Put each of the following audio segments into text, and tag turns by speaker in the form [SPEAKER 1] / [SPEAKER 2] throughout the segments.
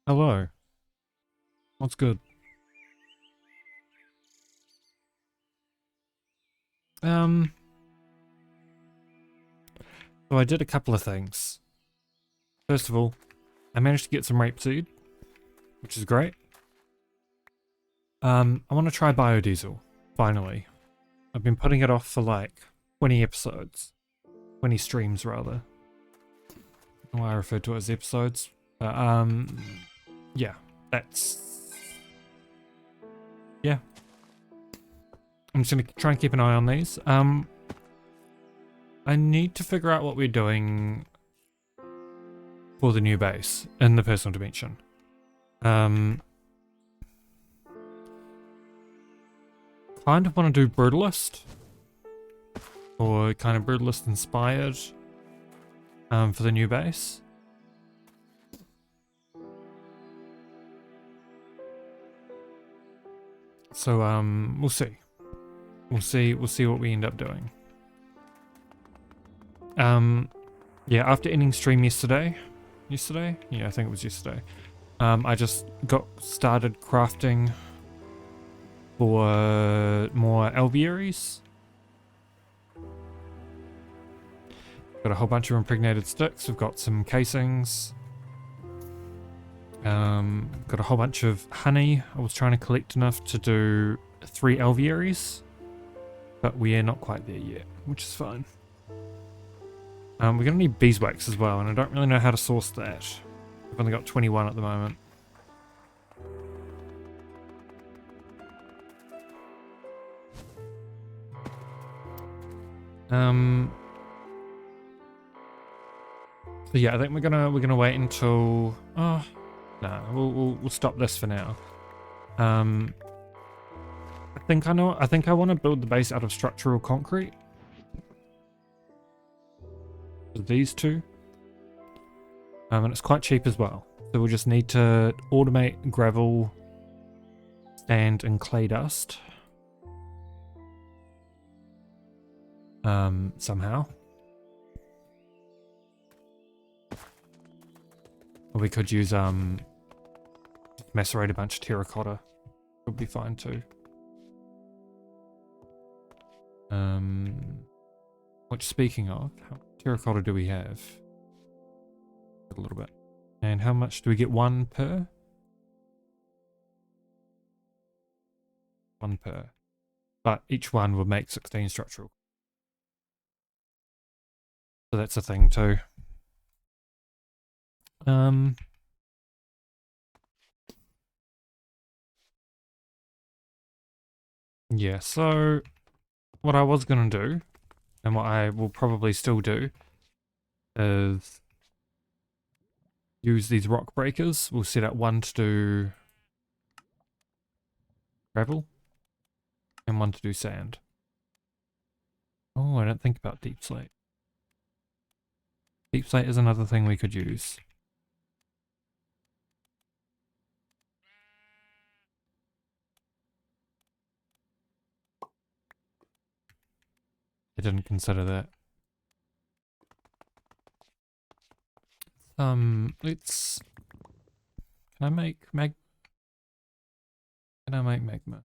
[SPEAKER 1] Hello. What's good? Um, so I did a couple of things. First of all, I managed to get some rapeseed, which is great. I want to try biodiesel, finally. I've been putting it off for like 20 episodes. 20 streams, rather. I don't know why I refer to it as episodes. But, yeah, that's... Yeah. I'm just going to try and keep an eye on these. I need to figure out what we're doing for the new base in the personal dimension. Kind of want to do Brutalist. Or kind of Brutalist inspired. For the new base. So, we'll see. We'll see what we end up doing. Yeah, after ending stream yesterday? Yeah, I think it was yesterday. I just got started crafting for more alvearies. Got a whole bunch of impregnated sticks. We've got some casings. Got a whole bunch of honey. I was trying to collect enough to do 3 alvearies. But we are not quite there yet, which is fine. We're going to need beeswax as well, and I don't really know how to source that. I've only got 21 at the moment. So yeah, I think we're gonna wait until. Oh, no, we'll stop this for now. I think I know. I think I want to build the base out of structural concrete. These two. And it's quite cheap as well. So we'll just need to automate gravel, sand, and clay dust. Somehow. Or we could use macerate a bunch of terracotta. Would be fine too. Which, speaking of, how much terracotta do we have? A little bit. And how much do we get? 1 per? 1 per. But each one will make 16 structural. So that's a thing too. Yeah, so what I was gonna do, and what I will probably still do, is use these rock breakers. We'll set up one to do gravel, and one to do sand. Oh, I don't think about deep slate. Deep slate is another thing we could use. I didn't consider that. Let's... Can I make Can I make magma?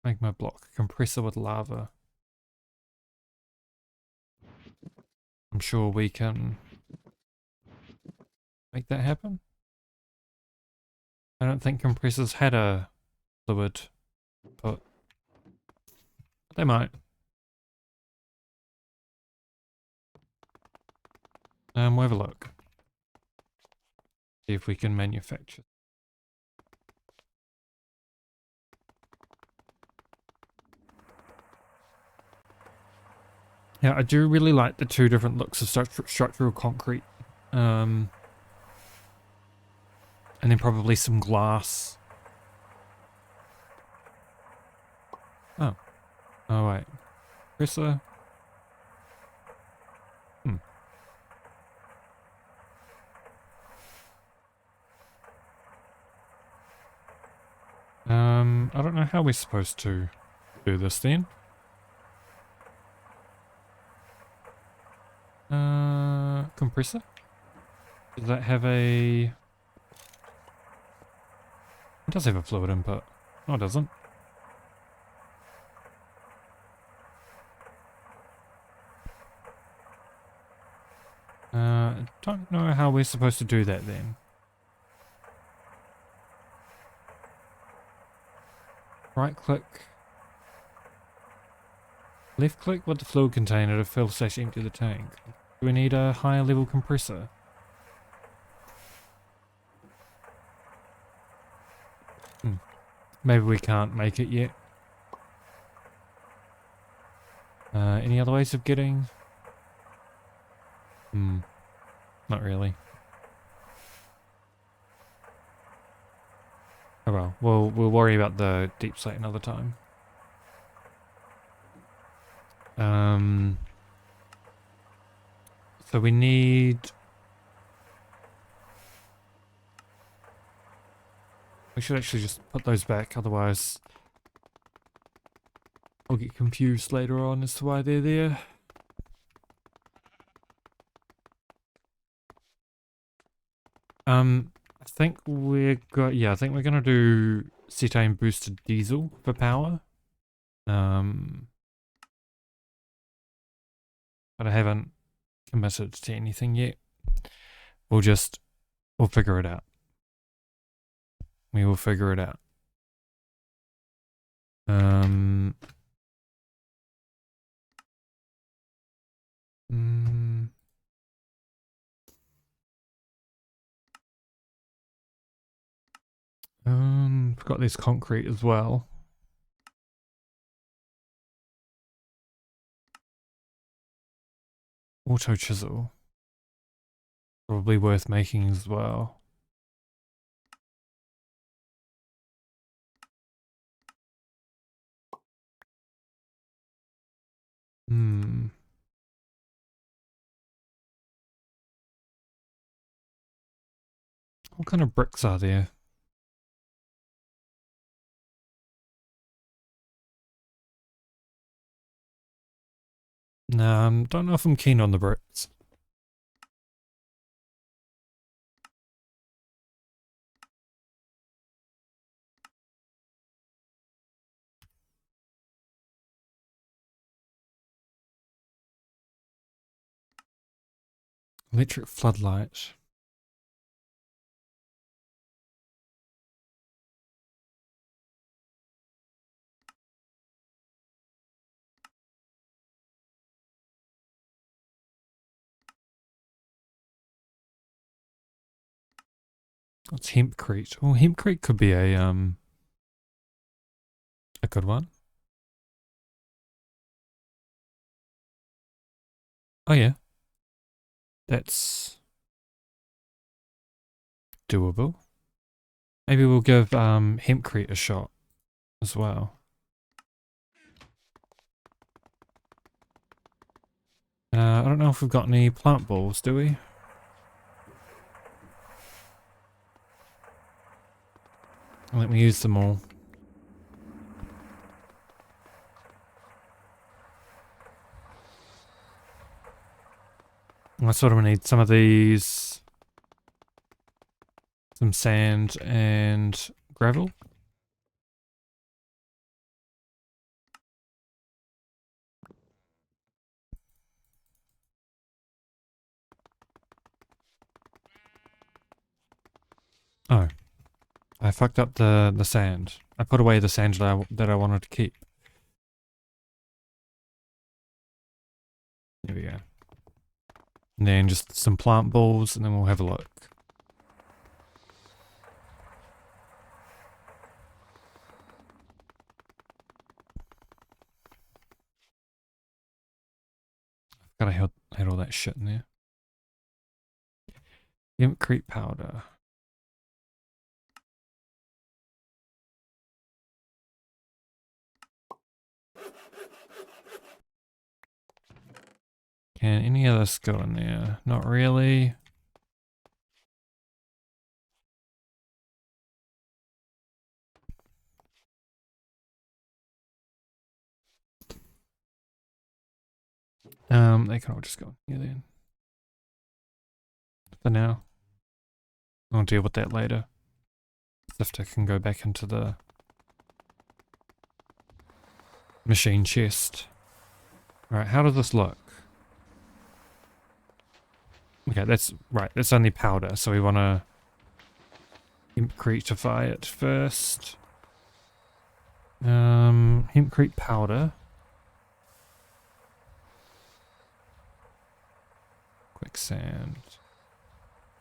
[SPEAKER 1] Magma block. Compressor with lava. I'm sure we can make that happen. I don't think compressors had a fluid, but they might. We'll have a look. See if we can manufacture. Yeah, I do really like the 2 different looks of structural concrete. And then probably some glass. Oh. Oh, wait. Compressor. I don't know how we're supposed to do this then. Compressor? Does that have a It does have a fluid input. No, it doesn't. Don't know how we're supposed to do that then. Right click. Left click with the fluid container to fill / empty the tank. Do we need a higher level compressor? Maybe we can't make it yet. Any other ways of getting? Not really. Oh well, we'll worry about the deep slate another time. So we need... We should actually just put those back, otherwise I'll get confused later on as to why they're there. I think we're I think we're gonna do cetane boosted diesel for power. But I haven't committed to anything yet. We'll figure it out. We will figure it out. We've got this concrete as well. Auto chisel. Probably worth making as well. What kind of bricks are there? No, don't know if I'm keen on the bricks. Electric floodlight. What's hempcrete? Oh, hempcrete could be a good one. Oh yeah. That's doable. Maybe we'll give hempcrete a shot as well. I don't know if we've got any plant balls, do we? Let me use them all. I sort of need some of these. Some sand and gravel. Oh. I fucked up the sand. I put away the sand that I wanted to keep. There we go. And then just some plant balls, and then we'll have a look. Gotta had all that shit in there. Hempcrete powder. Can any of this go in there? Not really. They can all just go in here then. For now. I'll deal with that later. Sifter can go back into the machine chest. Alright, how does this look? Okay, that's right, that's only powder, so we want to hempcretify it first. Hempcrete powder. Quicksand.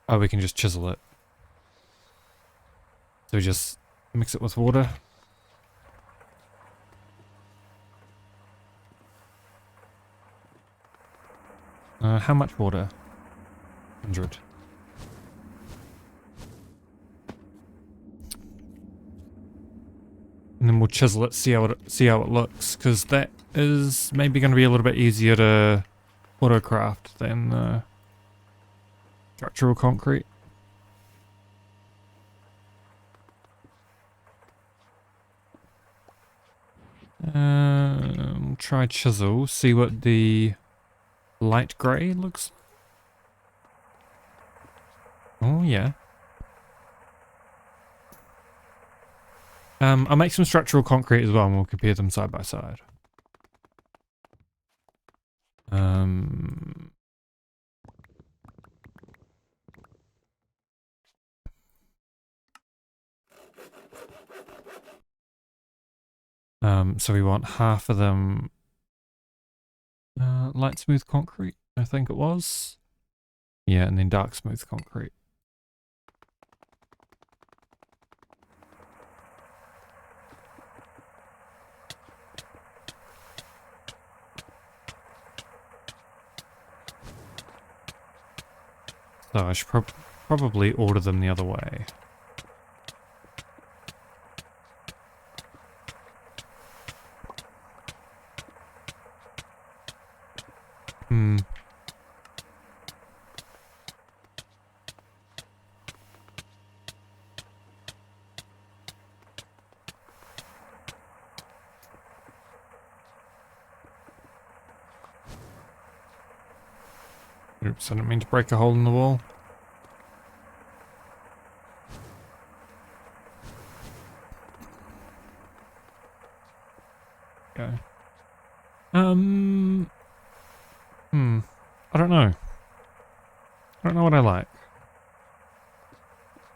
[SPEAKER 1] Oh, we can just chisel it. So we just mix it with water. How much water? 100. And then we'll chisel it, see how it looks, because that is maybe going to be a little bit easier to autocraft than structural concrete. We'll try chisel, see what the light grey looks like. Oh yeah. I'll make some structural concrete as well and we'll compare them side by side. So we want half of them light smooth concrete, I think it was. Yeah, and then dark smooth concrete. So I should probably order them the other way. Oops, I didn't mean to break a hole in the wall. Okay. I don't know. I don't know what I like.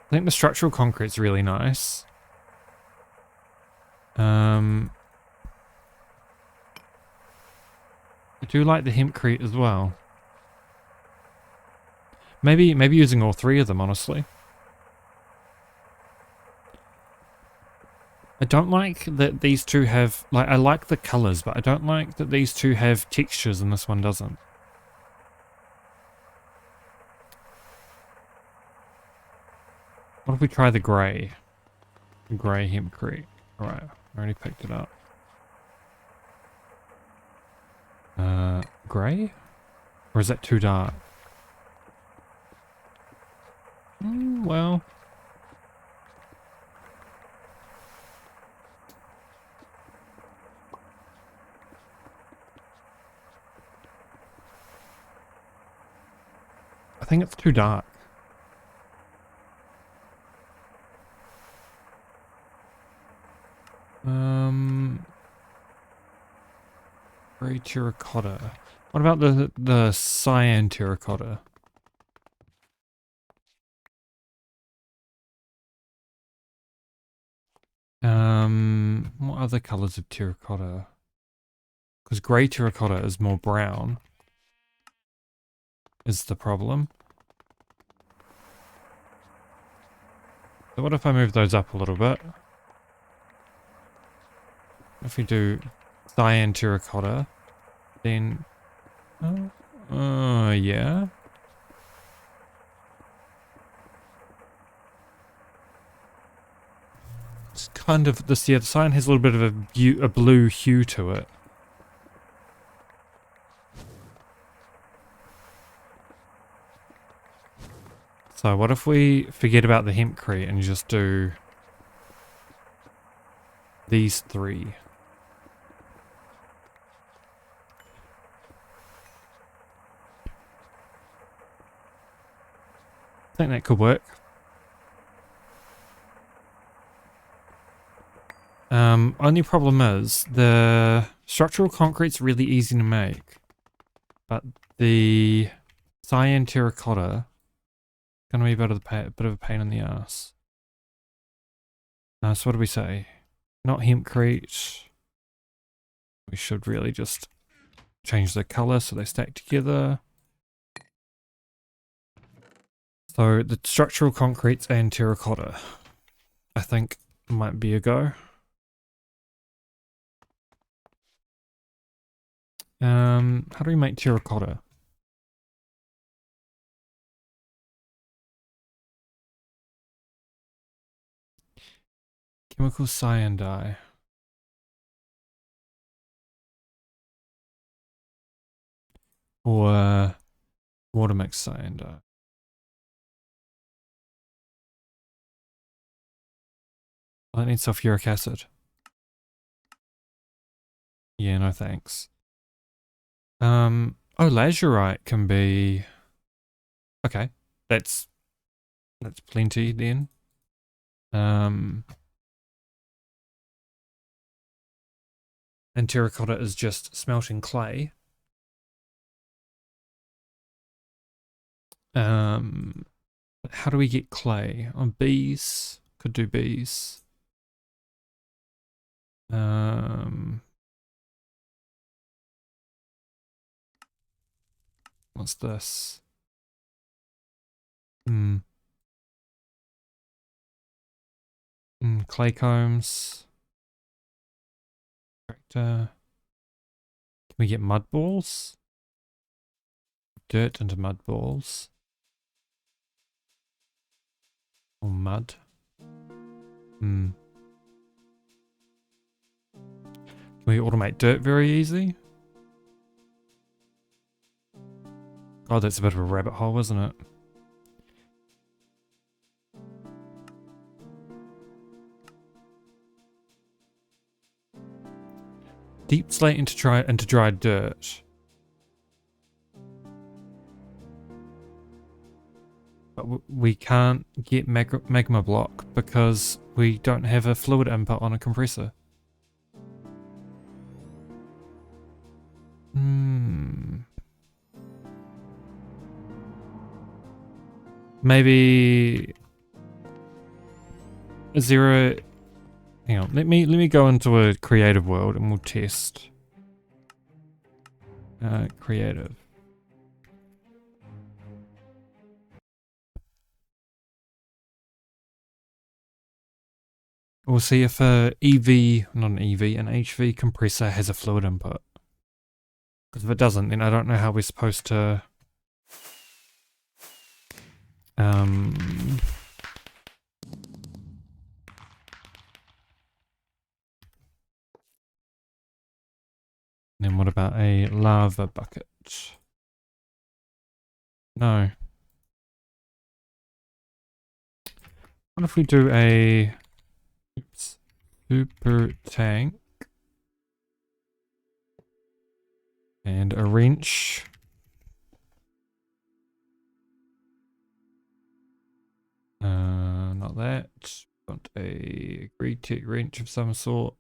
[SPEAKER 1] I think the structural concrete's really nice. I do like the hempcrete as well. Maybe using all three of them, honestly. I don't like that these two have, like, I like the colours, but I don't like that these two have textures and this one doesn't. What if we try the grey? The grey hempcrete. Alright, I already picked it up. Grey? Or is that too dark? Well... I think it's too dark. Grey terracotta. What about the cyan terracotta? What other colours of terracotta? Because grey terracotta is more brown. Is the problem. So what if I move those up a little bit? If we do cyan terracotta, then... yeah. It's kind of this. Yeah, the cyan has a little bit of a blue hue to it. So what if we forget about the hempcrete and just do these three? I think that could work. Only problem is the structural concrete's really easy to make, but the cyan terracotta gonna be a bit of a pain in the ass. So what do we say? Not hempcrete. We should really just change the color so they stack together. So the structural concretes and terracotta, I think, might be a go. How do we make terracotta? Chemical cyan dye. Or water mixed cyan dye. I need sulfuric acid. Yeah, no thanks. Oh, lazurite can be... Okay, that's plenty then. And terracotta is just smelting clay. How do we get clay? Oh, bees. Could do bees. What's this? Clay combs. Can we get mud balls? Dirt into mud balls. Or mud. Can we automate dirt very easy? Oh, that's a bit of a rabbit hole, isn't it? Deep slate into dried dirt. But we can't get magma block because we don't have a fluid input on a compressor. Maybe is there a... Hang on, let me go into a creative world and we'll test. Creative. We'll see if a EV, not an EV, an HV compressor has a fluid input. Because if it doesn't, then I don't know how we're supposed to... Then what about a lava bucket? No. What if we do a super tank and a wrench? Not that. Want a Greentech wrench of some sort.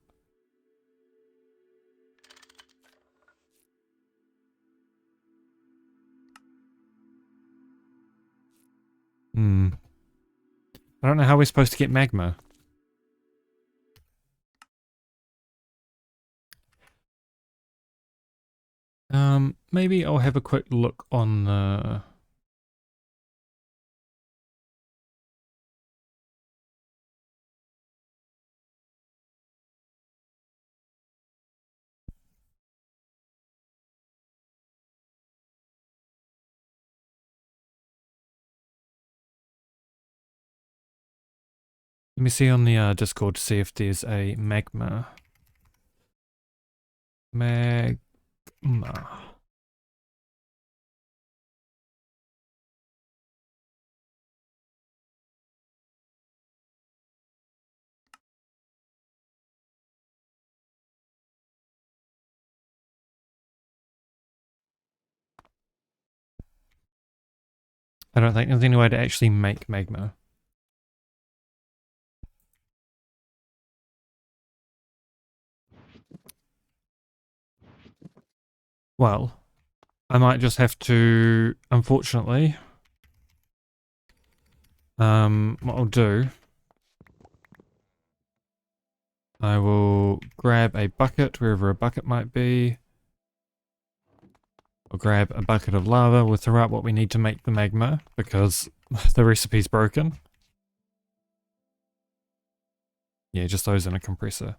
[SPEAKER 1] I don't know how we're supposed to get magma. Maybe I'll have a quick look on the... Let me see on the Discord to see if there's a magma. Magma. I don't think there's any way to actually make magma. Well, I might just have to, unfortunately, what I'll do, I will grab a bucket, wherever a bucket might be. I'll grab a bucket of lava, we'll throw out what we need to make the magma, because the recipe's broken. Yeah, just those in a compressor.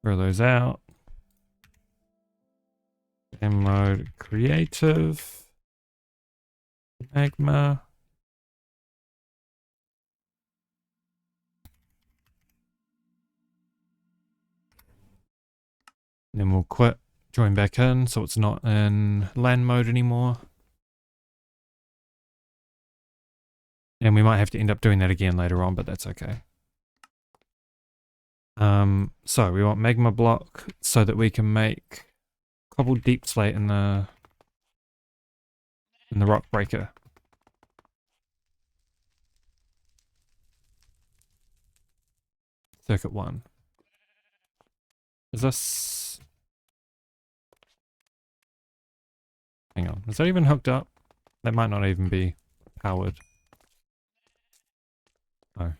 [SPEAKER 1] Throw those out. Game mode creative. Magma. Then we'll quit, join back in, so it's not in LAN mode anymore. And we might have to end up doing that again later on, but that's okay. So we want magma block so that we can make cobbled deep slate in the rock breaker. Circuit 1. Is this... Hang on, is that even hooked up? That might not even be powered. Oh.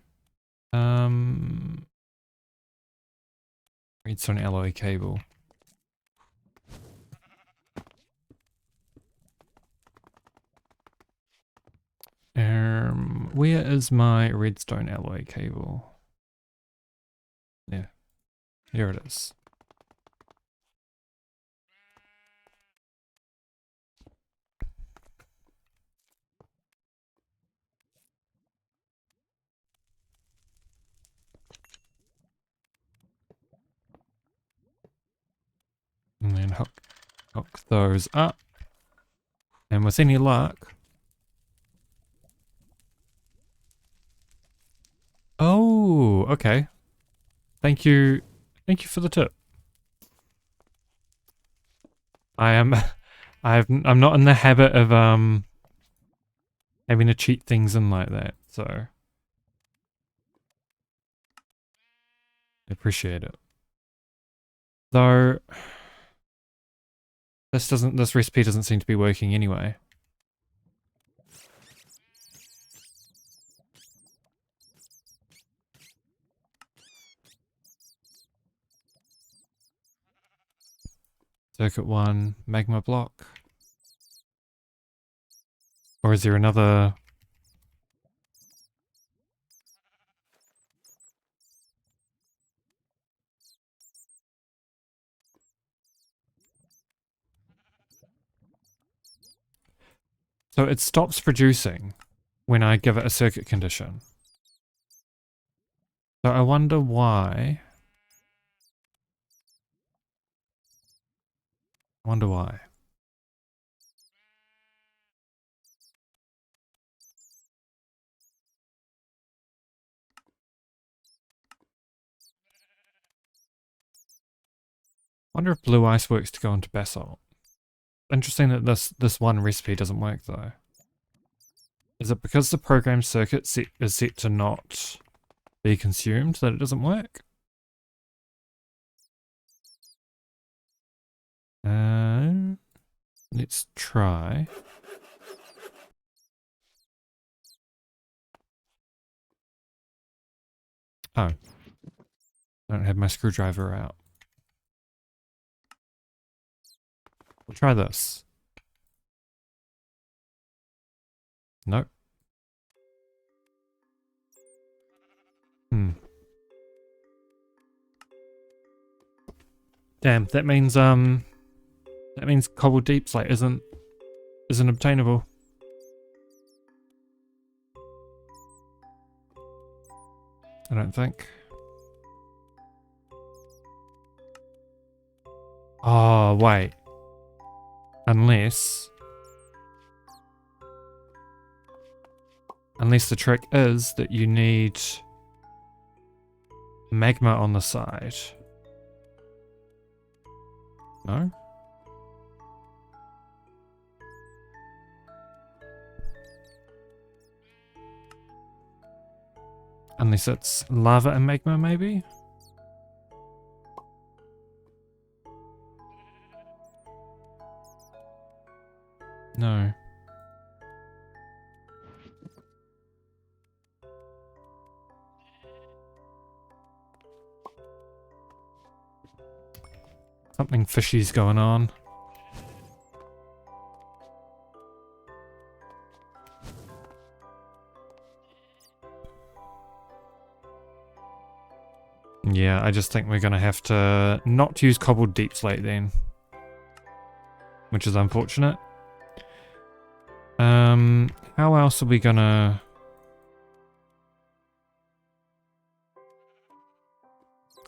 [SPEAKER 1] Redstone alloy cable. Where is my redstone alloy cable? Yeah, here it is. And then hook those up. And with any luck... Oh, okay. Thank you. Thank you for the tip. I'm not in the habit of having to cheat things in like that, so I appreciate it. Though this recipe doesn't seem to be working anyway. Circuit 1, magma block. Or is there another... So it stops producing when I give it a circuit condition. So I wonder why. I wonder why. Wonder if blue ice works to go into basalt. Interesting that this one recipe doesn't work though. Is it because the programmed circuit is set to not be consumed that it doesn't work? Let's try. Oh. I don't have my screwdriver out. We'll try this. Nope. Damn, that means cobbled deep slate isn't obtainable. I don't think. Oh, wait. Unless the trick is that you need magma on the side. No? Unless it's lava and magma, maybe? Something fishy's going on. Yeah, I just think we're gonna have to not use cobbled deep slate then. Which is unfortunate. How else are we gonna...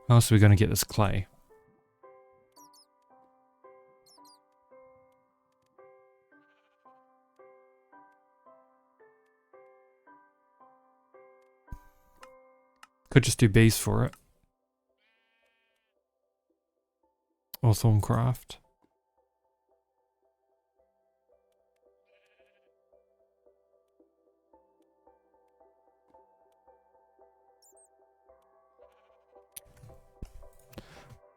[SPEAKER 1] How else are we gonna get this clay? Could just do bees for it. Or Thorncraft.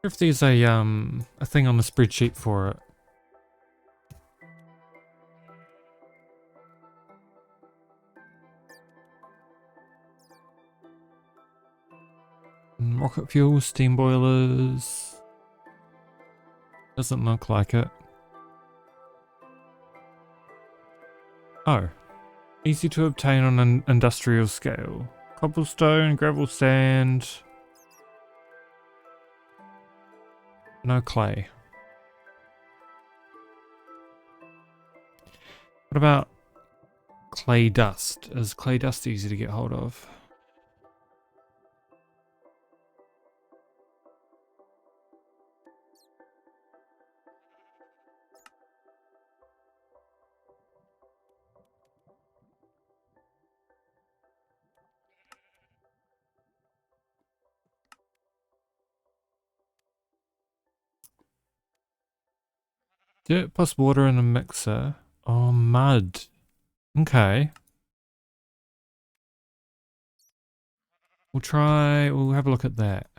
[SPEAKER 1] If there's a thing on the spreadsheet for it. Rocket fuel, steam boilers. Doesn't look like it. Oh. Easy to obtain on an industrial scale. Cobblestone, gravel sand. No clay. What about clay dust? Is clay dust easy to get hold of? Dirt plus water in a mixer. Oh, mud. Okay. We'll have a look at that.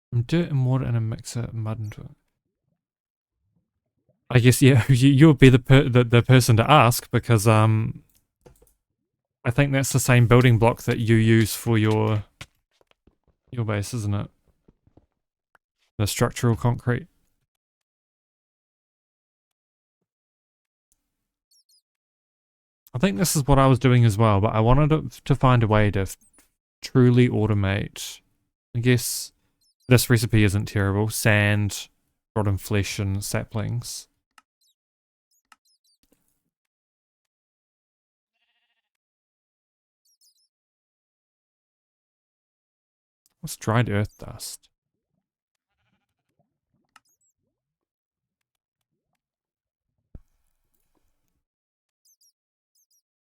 [SPEAKER 1] From dirt and water in a mixer, mud into it. I guess, yeah, you'll be the person to ask because, I think that's the same building block that you use for your base, isn't it? The structural concrete. I think this is what I was doing as well, but I wanted to find a way to truly automate. I guess this recipe isn't terrible. Sand, rotten flesh, and saplings. What's dried earth dust?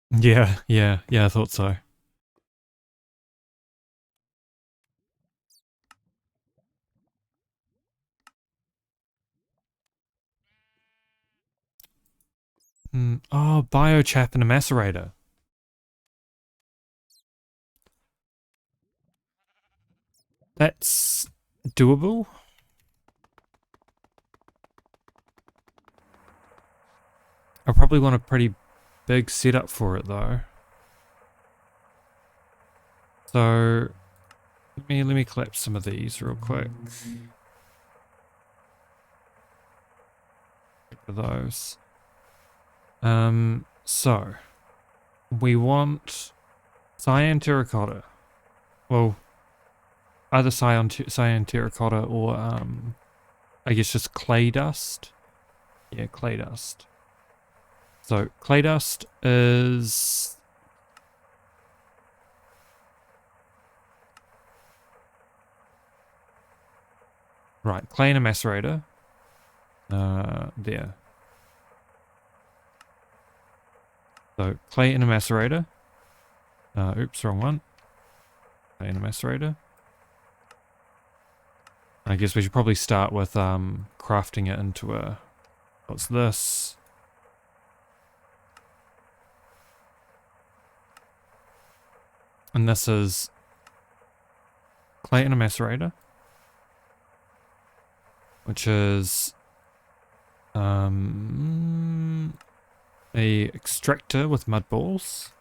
[SPEAKER 1] Yeah, I thought so. Oh, biochap and a macerator. That's doable. I probably want a pretty big setup for it though. So let me collapse some of these real quick. For those. So we want cyan terracotta. Well, either cyan terracotta or I guess just clay dust. Yeah, clay dust. So clay dust is right. Clay in a macerator. There. So clay in a macerator. Oops, wrong one. Clay in a macerator. I guess we should probably start with crafting it into a... What's this? And this is clay in a macerator, which is a extractor with mud balls.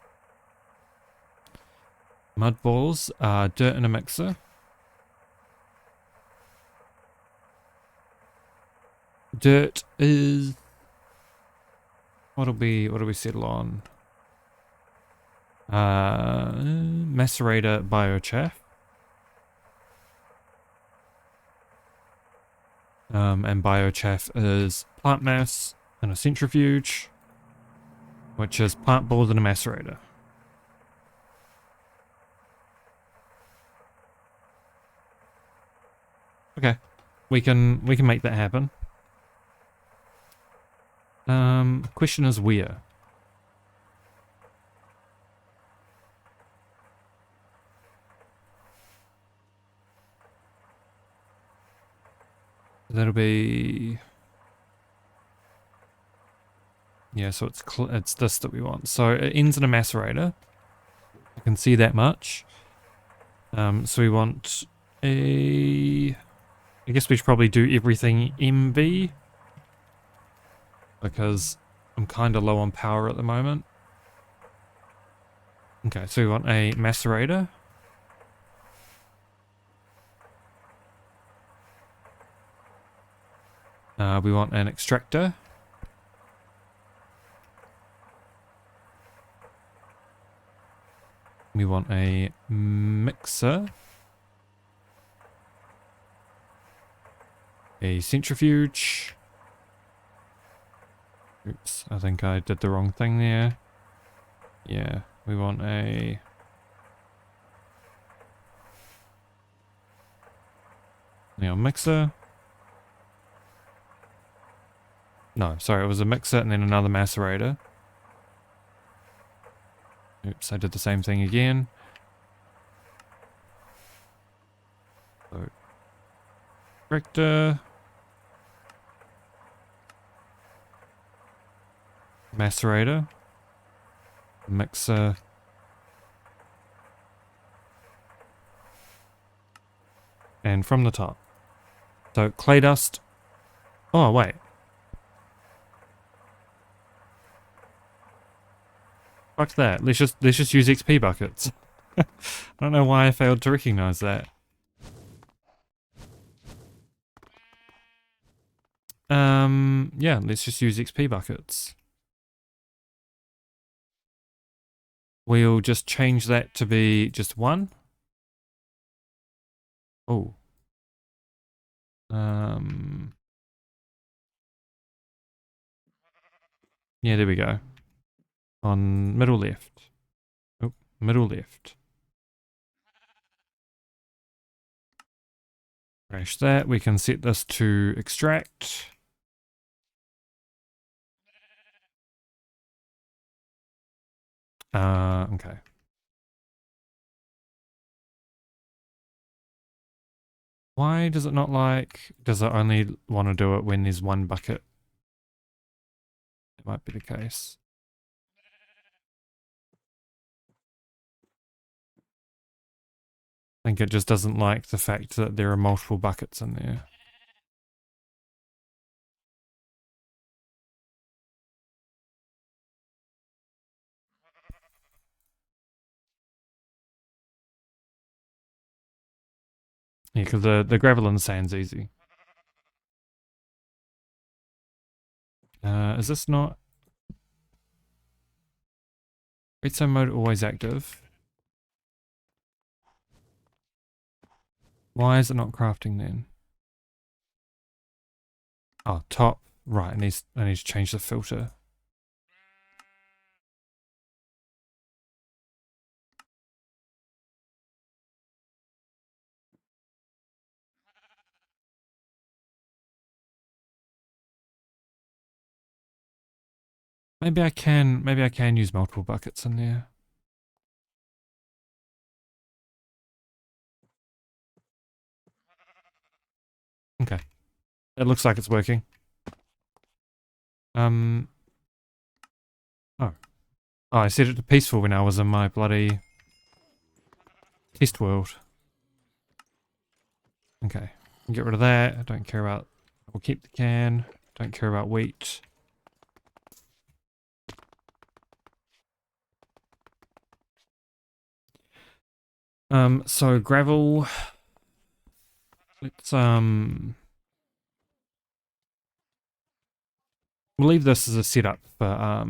[SPEAKER 1] Mud balls, dirt in a mixer. Dirt is... What'll we settle on? Macerator biochaff. And biochaff is plant mass and a centrifuge, which is plant balls and a macerator. Okay, we can make that happen. Question is where? That'll be... Yeah, so it's this that we want. So it ends in a macerator. I can see that much. So we want a... I guess we should probably do everything MV. Because I'm kind of low on power at the moment. Okay, so we want a macerator. We want an extractor. We want a mixer. A centrifuge. Oops, I think I did the wrong thing there. Yeah, we want a... mixer. No, sorry, it was a mixer and then another macerator. Oops, I did the same thing again. So, extractor. Macerator. Mixer. And from the top. So, clay dust. Oh, wait. Fuck that. Let's just use XP buckets. I don't know why I failed to recognize that. Yeah, let's just use XP buckets. We'll just change that to be just one. Oh. Yeah, there we go. On middle left. Oh, middle left. Crash that. We can set this to extract. Okay. Why does it not like... Does it only want to do it when there's one bucket? It might be the case. I think it just doesn't like the fact that there are multiple buckets in there. Yeah, because the gravel and sand's easy. Is this not... Redstone mode always active. Why is it not crafting then? Oh, top. Right, I need to change the filter. Maybe I can use multiple buckets in there. Okay. It looks like it's working. Oh. Oh, I set it to peaceful when I was in my bloody test world. Okay. Get rid of that. I don't care about... We'll keep the can. Don't care about wheat. So gravel... Let's, We'll leave this as a setup for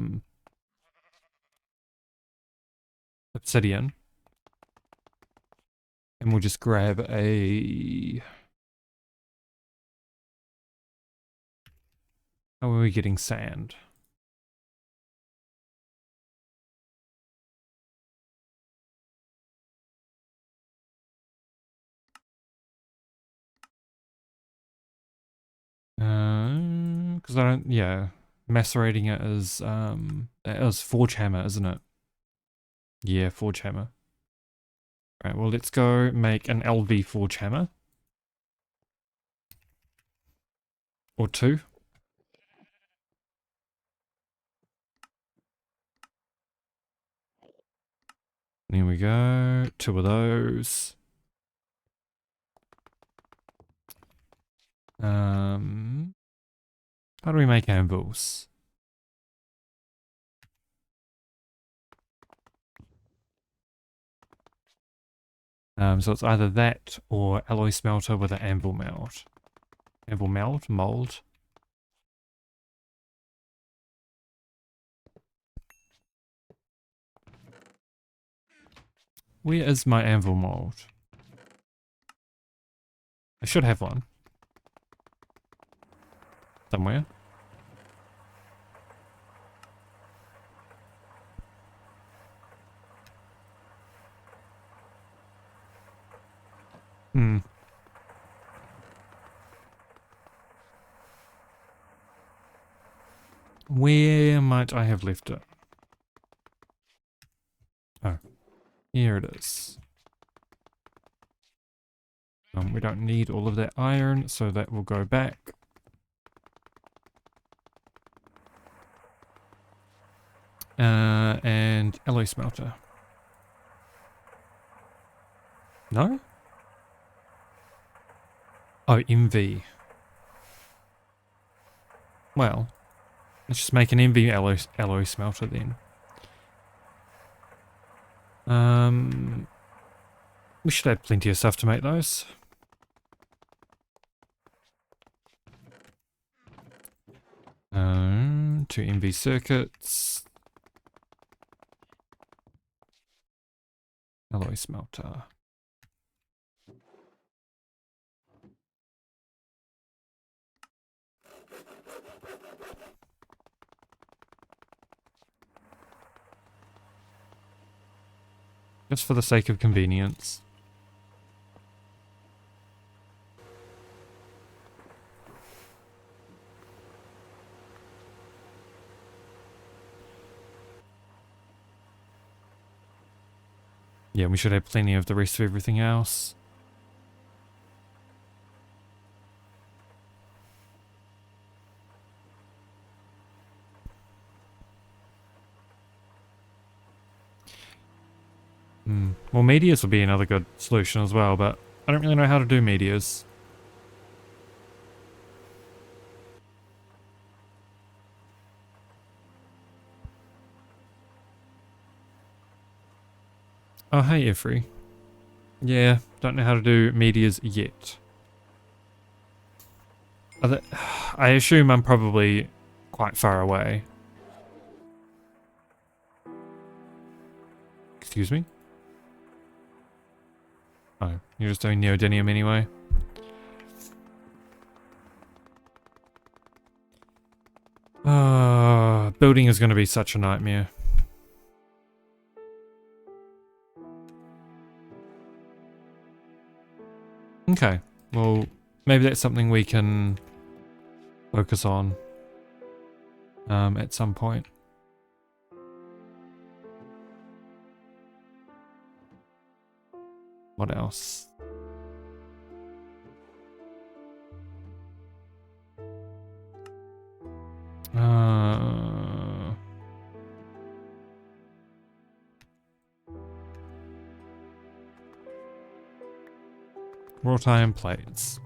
[SPEAKER 1] obsidian. And we'll just grab a... How are we getting sand? Because I don't, yeah, macerating it is forge hammer, isn't it? Yeah, forge hammer. Right, well, let's go make an LV forge hammer. Or two. There we go. Two of those. How do we make anvils? So it's either that or alloy smelter with an anvil meld. Anvil meld? Mold? Where is my anvil mold? I should have one. Somewhere. Hmm. Where might I have left it? Oh, here it is. We don't need all of that iron, so that will go back. And alloy smelter. No? Oh, MV. Well, let's just make an MV alloy smelter then. We should have plenty of stuff to make those. Two MV circuits. Alloy smelter. Just for the sake of convenience. Yeah, we should have plenty of the rest of everything else. Well, meteors would be another good solution as well, but I don't really know how to do meteors. Oh, hey, Ifri. Yeah, don't know how to do meteors yet. I assume I'm probably quite far away. Excuse me? Oh, you're just doing neodymium anyway. Building is going to be such a nightmare. Okay, well, maybe that's something we can focus on at some point. What else? Wrought iron plates.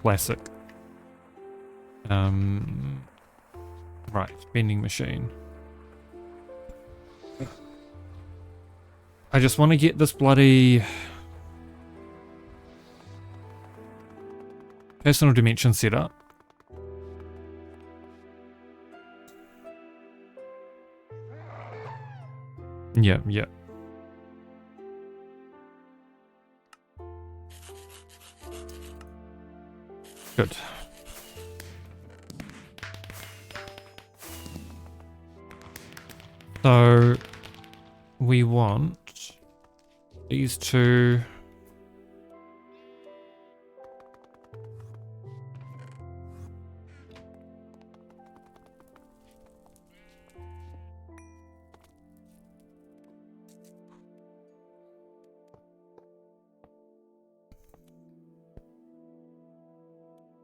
[SPEAKER 1] Classic. Right, vending machine. I just want to get this bloody personal dimension set up. Yeah, yeah. Good. So we want these two.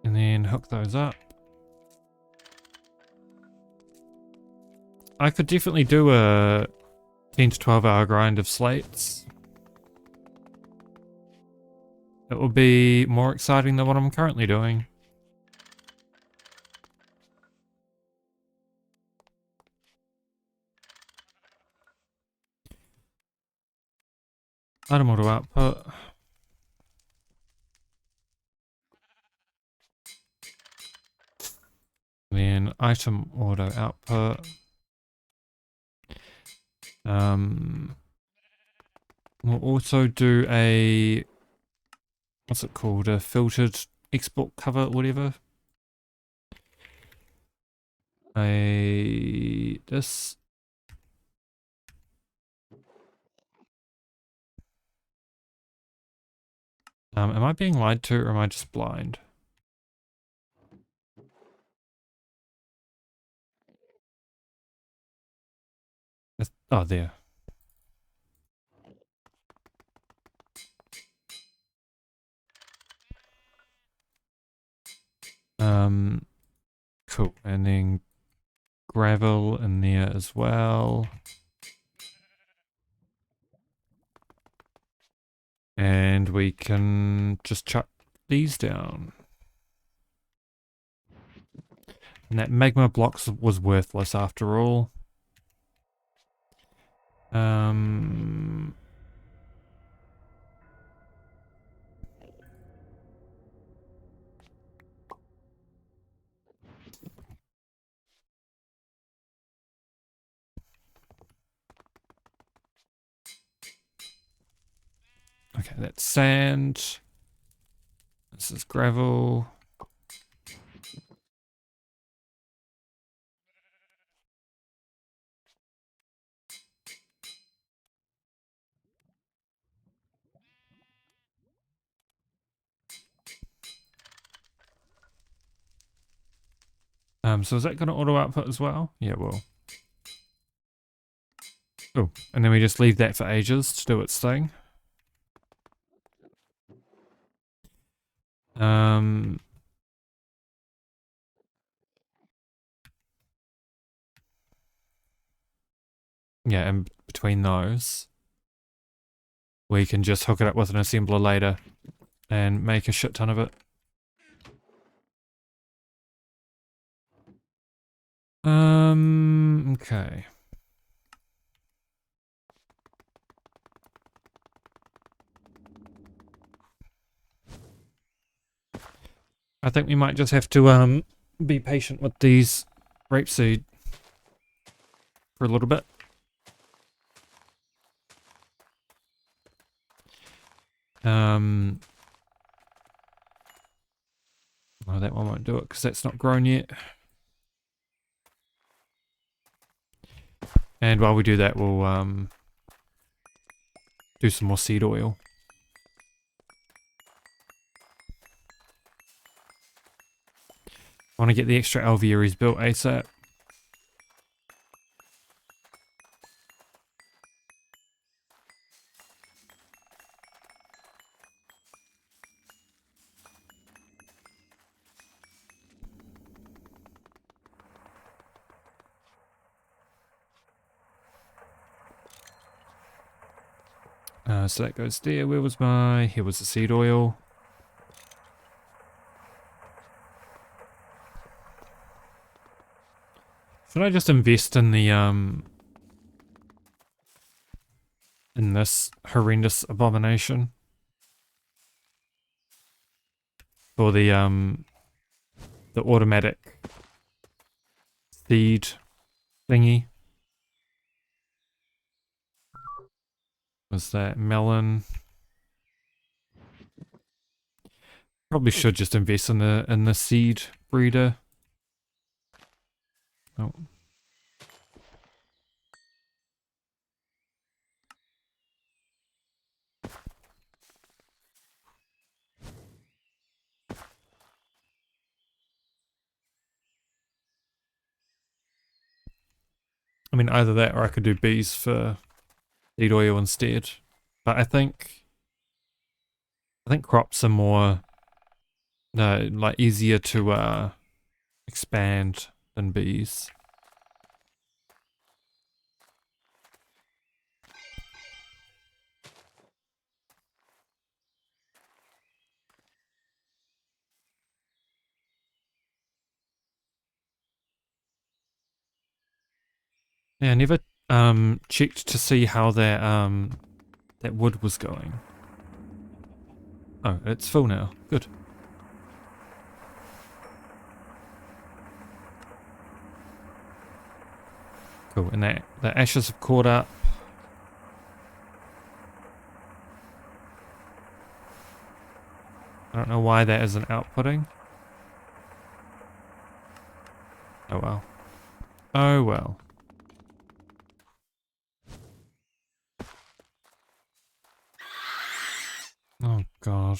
[SPEAKER 1] And then hook those up. I could definitely do a 10 to 12 hour grind of slates. It will be more exciting than what I'm currently doing. Item auto output. Then item auto output. We'll also do a, what's it called? A filtered export cover, whatever. This. Am I being lied to or am I just blind? Oh, there. Cool. And then gravel in there as well. And we can just chuck these down. And that magma blocks was worthless after all. Okay, that's sand. This is gravel. So is that going to auto output as well? Yeah, it will. Oh, and then we just leave that for ages to do its thing. Yeah, and between those, we can just hook it up with an assembler later and make a shit ton of it. Okay. I think we might just have to be patient with these rapeseed for a little bit. Oh, that one won't do it because that's not grown yet. And while we do that, we'll do some more seed oil. I want to get the extra alvearies built ASAP. So that goes there. Where was my... Here was the seed oil. Should I just invest in the, in this horrendous abomination? For the automatic seed thingy? Was that melon? Probably should just invest in the seed breeder. Oh. I mean, either that or I could do bees for seed oil instead. But I think crops are more like easier to expand than bees. Yeah, I never checked to see how that wood was going. Oh, it's full now. Good. Cool. And the ashes have caught up. I don't know why that isn't outputting. Oh well. Oh well. Oh god.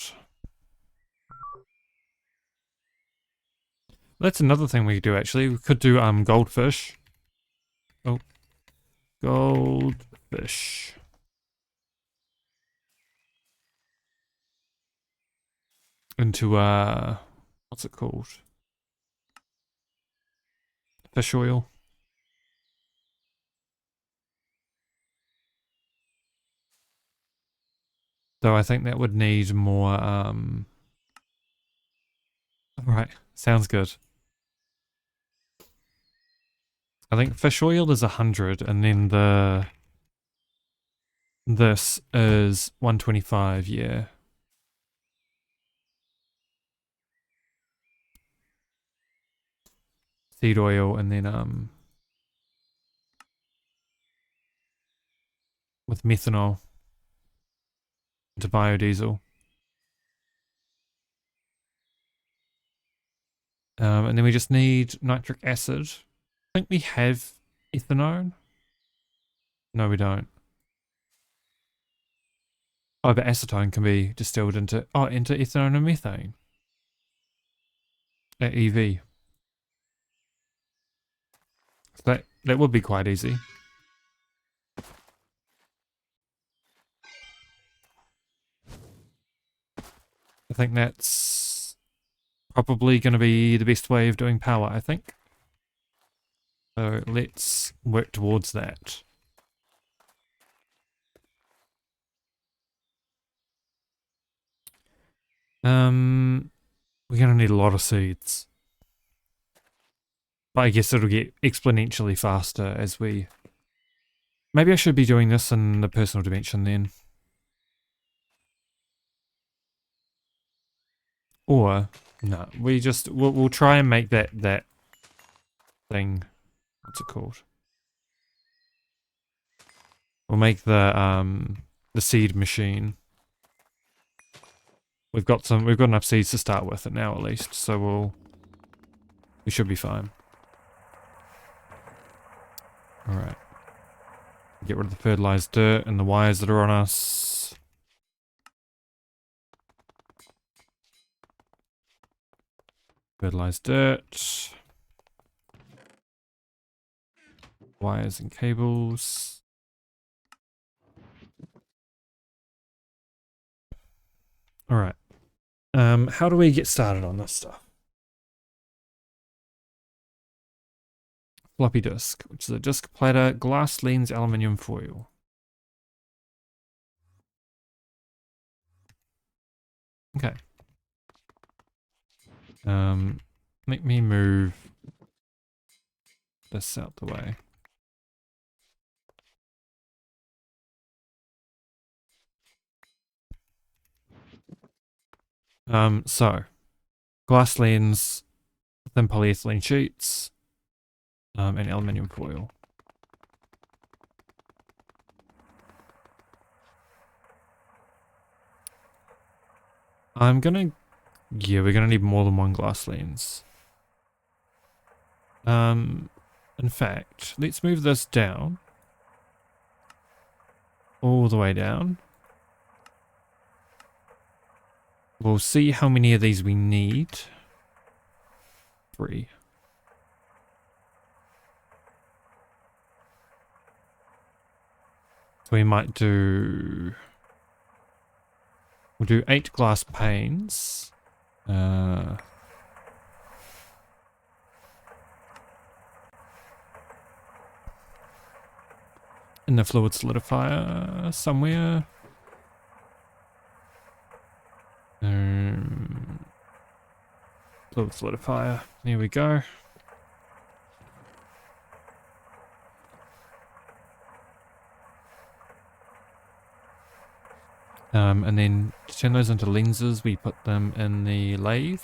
[SPEAKER 1] That's another thing we could do actually. We could do goldfish. Oh. Goldfish. Into what's it called? Fish oil. Though I think that would need more alright, sounds good. I think fish oil is 100 and then this is 125, yeah. Seed oil and then with methanol into biodiesel. And then we just need nitric acid. I think we have ethanol. No, we don't. Oh, but acetone can be distilled into ethanol and methane. At EV. So that would be quite easy. I think that's probably going to be the best way of doing power, I think. So let's work towards that. We're going to need a lot of seeds. But I guess it'll get exponentially faster as we... Maybe I should be doing this in the personal dimension then. Or, no, we'll try and make that thing, what's it called? We'll make the seed machine. We've got enough seeds to start with it now at least, so we should be fine. Alright. Get rid of the fertilized dirt and the wires that are on us. Fertilized dirt. Wires and cables. Alright. How do we get started on this stuff? Floppy disk, which is a disk platter, glass lens, aluminium foil. Okay. Let me move this out the way. So glass lens, thin polyethylene sheets, and aluminium foil. I'm gonna... Yeah, we're gonna need more than one glass lens. In fact, let's move this down. All the way down. We'll see how many of these we need. 3. So we might do... We'll do 8 glass panes. In the fluid solidifier somewhere. Fluid solidifier. There we go. And then to turn those into lenses, we put them in the lathe.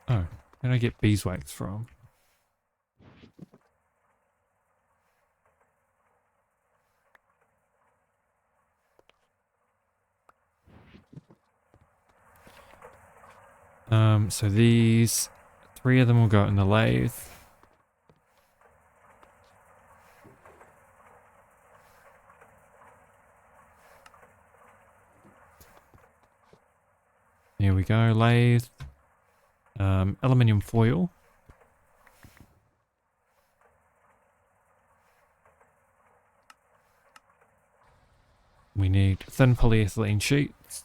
[SPEAKER 1] Oh, where did I get beeswax from? So these 3 of them will go in the lathe. There we go, lathe. Aluminium foil. We need thin polyethylene sheets.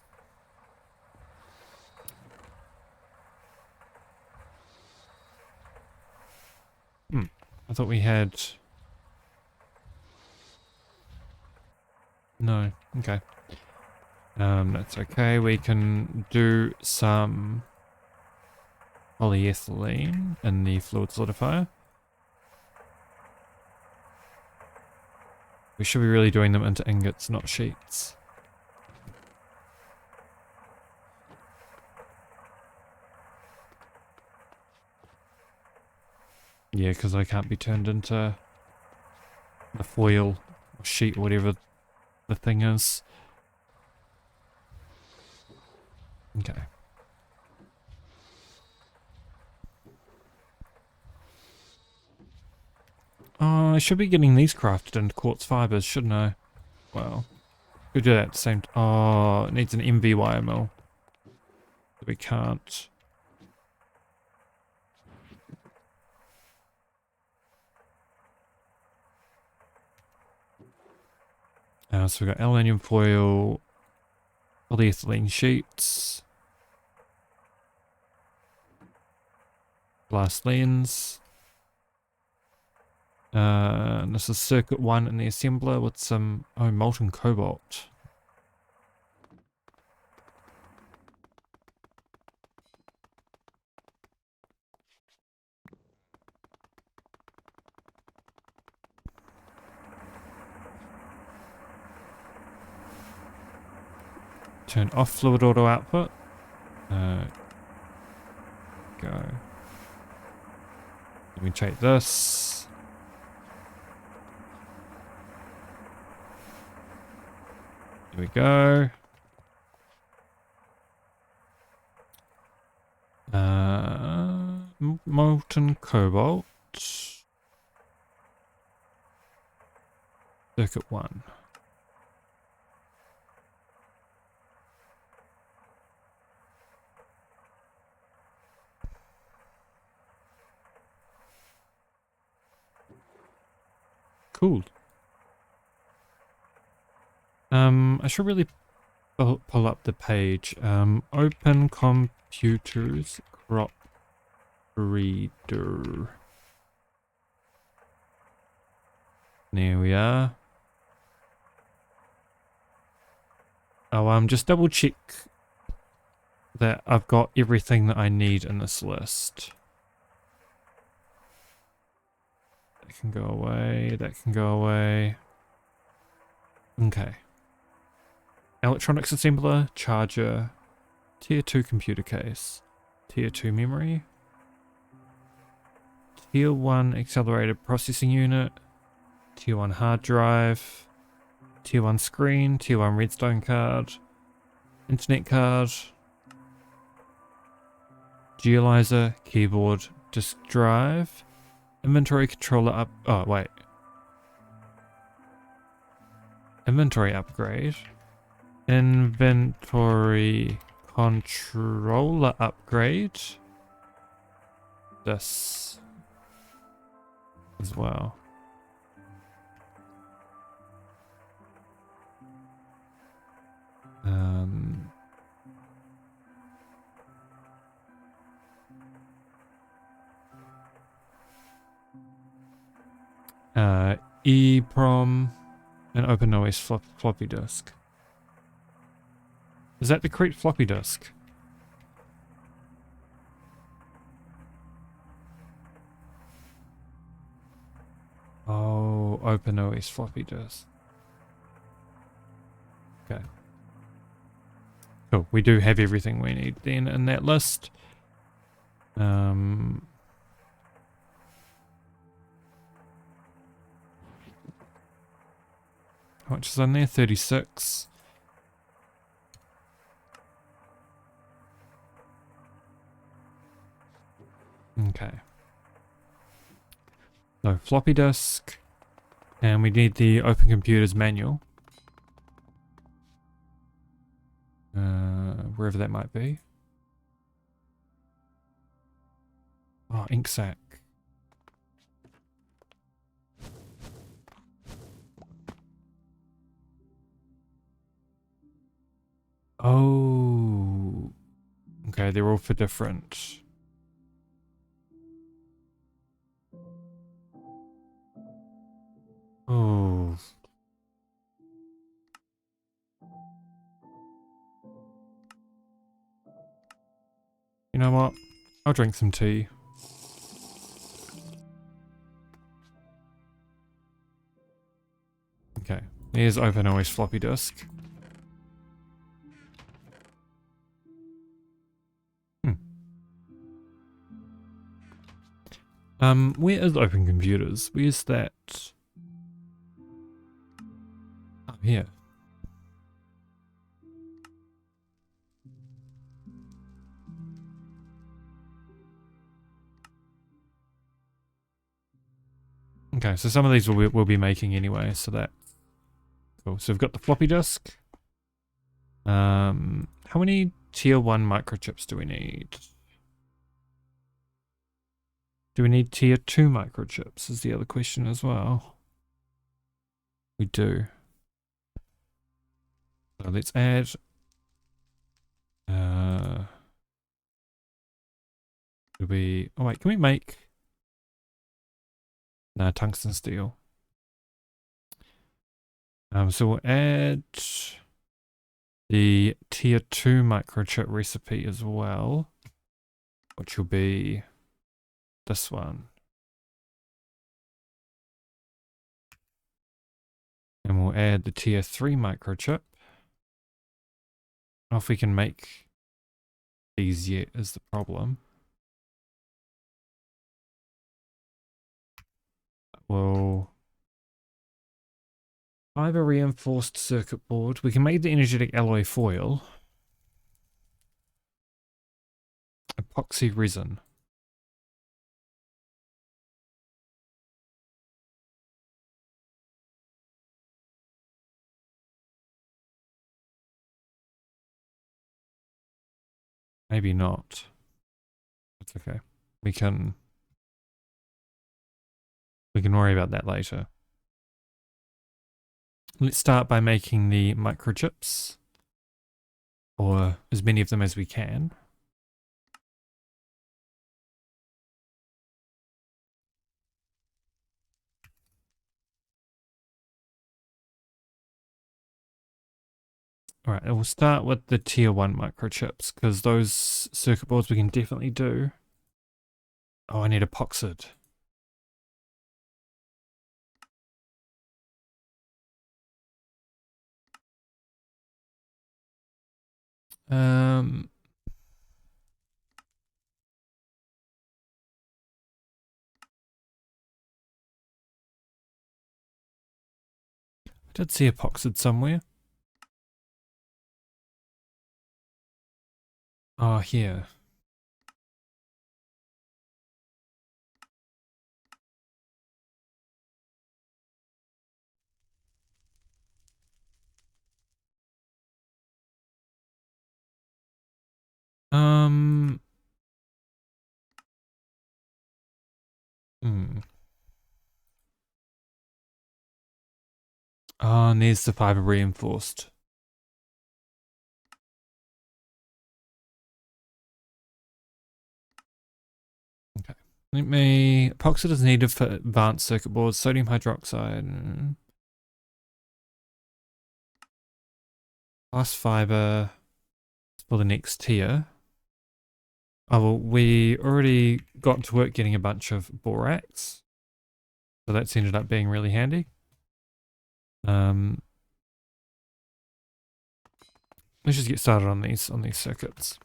[SPEAKER 1] I thought we had... No, okay. That's okay. We can do some polyethylene in the fluid solidifier. We should be really doing them into ingots, not sheets. Yeah, because I can't be turned into the foil or sheet or whatever the thing is. Okay. Oh, I should be getting these crafted into quartz fibers, shouldn't I? Well, could do that at the same time. Oh, it needs an MV wire mill. We can't. So we've got aluminium foil, polyethylene sheets, glass lens. And this is circuit 1 in the assembler with some, molten cobalt. Turn off fluid auto output. Go. Let me check this. Here we go. Molten cobalt. Circuit 1. Cool. I should really pull up the page. Open computers crop reader. There we are. Oh, just double check that I've got everything that I need in this list. That can go away, that can go away. Okay. Electronics assembler, charger, tier 2 computer case. Tier 2 memory. Tier 1 accelerated processing unit. Tier 1 hard drive. Tier 1 screen. Tier 1 redstone card. Internet card. Geolyzer. Keyboard. Disk drive. Inventory controller up. Oh, wait. Inventory upgrade. Inventory controller upgrade. This as well. EEPROM and OpenOS floppy disk. Is that the correct floppy disk? Oh, OpenOS floppy disk. Okay. Cool. We do have everything we need then in that list. How much is on there? 36. Okay. So floppy disk, and we need the Open Computers manual. Wherever that might be. Oh, ink sac. Oh. Okay, they're all for different. Oh. You know what? I'll drink some tea. Okay, here's OpenOS floppy disk. Where is Open Computers? Where's that? Oh, here. Okay, so some of these we'll be making anyway, so that's cool. So we've got the floppy disk. How many tier 1 microchips do we need? Do we need tier 2 microchips is the other question as well. We do. So let's add it'll be, oh wait, can we make tungsten steel? So we'll add the tier 2 microchip recipe as well, which will be this one. And we'll add the tier 3 microchip. I don't know if we can make these yet is the problem. Well, fiber reinforced circuit board. We can make the energetic alloy foil. Epoxy resin. Maybe not. That's okay. We can worry about that later. Let's start by making the microchips, or as many of them as we can. Alright, we'll start with the tier 1 microchips, because those circuit boards we can definitely do. Oh, I need epoxid. I did see epoxid somewhere. Oh, here. Um. Hmm. Oh, needs the fiber reinforced. Okay. Let me. Epoxid is needed for advanced circuit boards. Sodium hydroxide. Glass fiber for the next tier. Oh, well, we already got to work getting a bunch of borax. So that's ended up being really handy. Let's just get started on these circuits.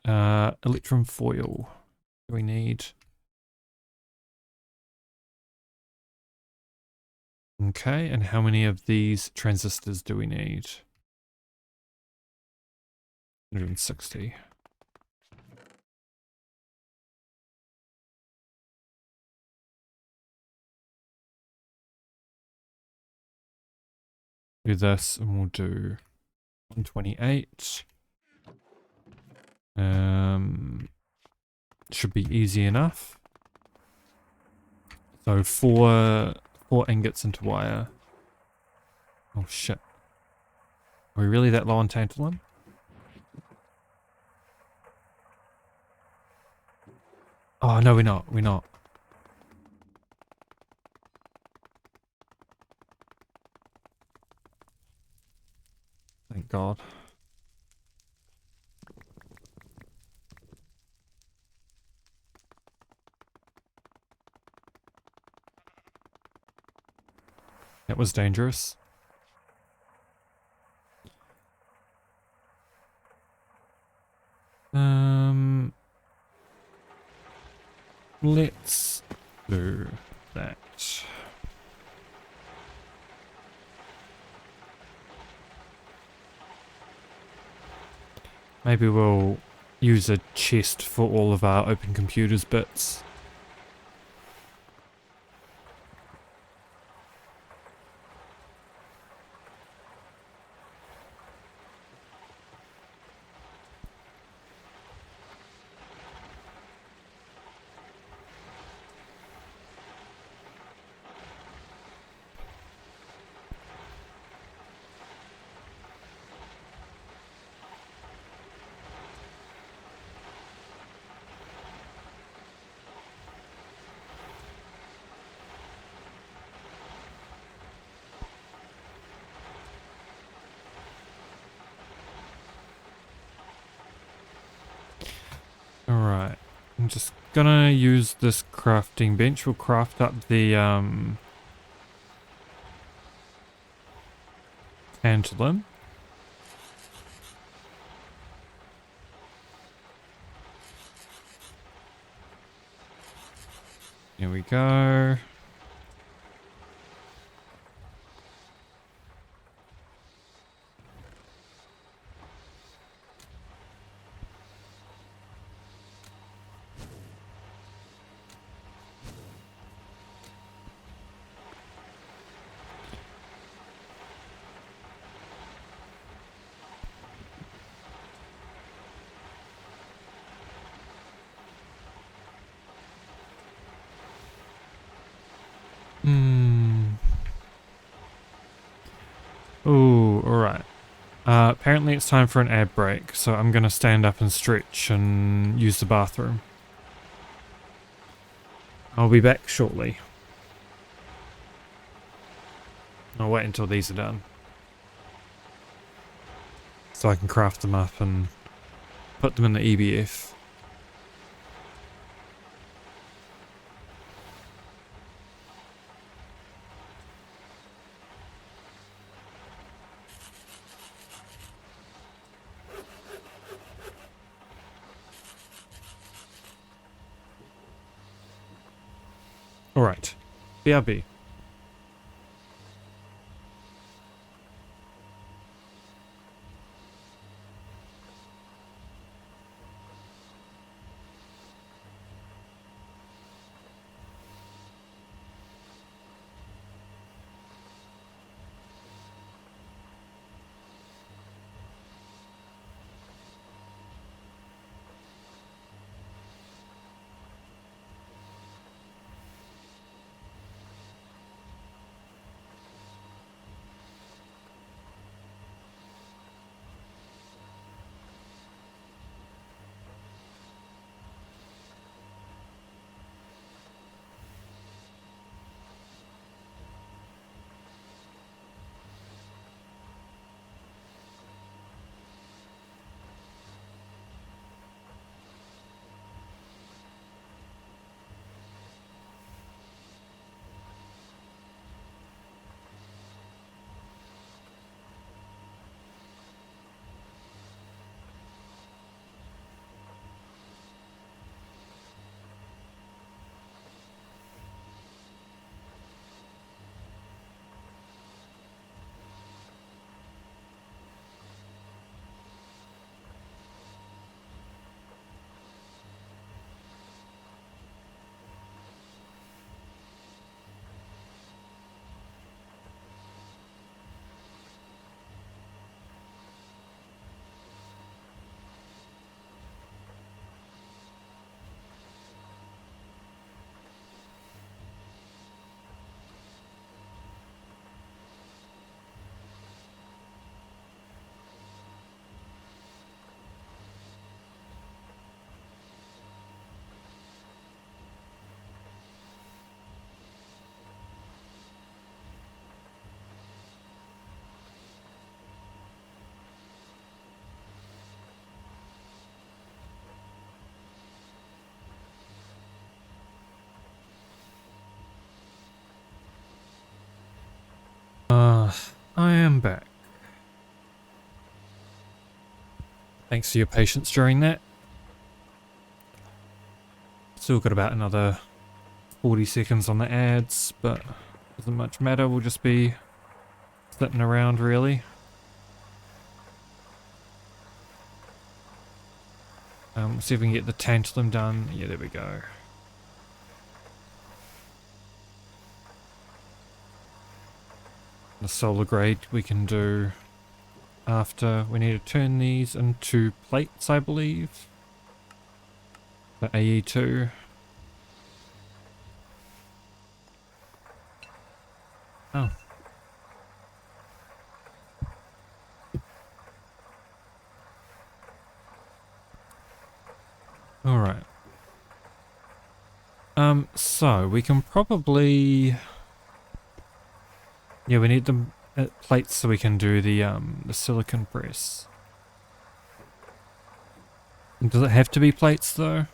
[SPEAKER 1] Electrum foil. Do we need? Okay, and how many of these transistors do we need? 160. Do this and we'll do 128. Should be easy enough. So four ingots into wire. Oh shit. Are we really that low on tantalum? Oh no, we're not. We're not. Thank God. That was dangerous. Let's do that. Maybe we'll use a chest for all of our open computers bits. Alright. I'm just gonna use this crafting bench. We'll craft up the tantalum. Here we go. Ooh, alright. Apparently it's time for an ad break, so I'm gonna stand up and stretch and use the bathroom. I'll be back shortly. I'll wait until these are done. So I can craft them up and put them in the EBF. Alright. BRB. I am back. Thanks for your patience during that. Still got about another 40 seconds on the ads, but doesn't much matter, we'll just be slipping around really. See if we can get the tantalum done. Yeah, there we go. The solar grade we can do after. We need to turn these into plates, I believe. For AE2. Oh. Alright. So we can probably... Yeah, we need the plates so we can do the silicon press. Does it have to be plates though?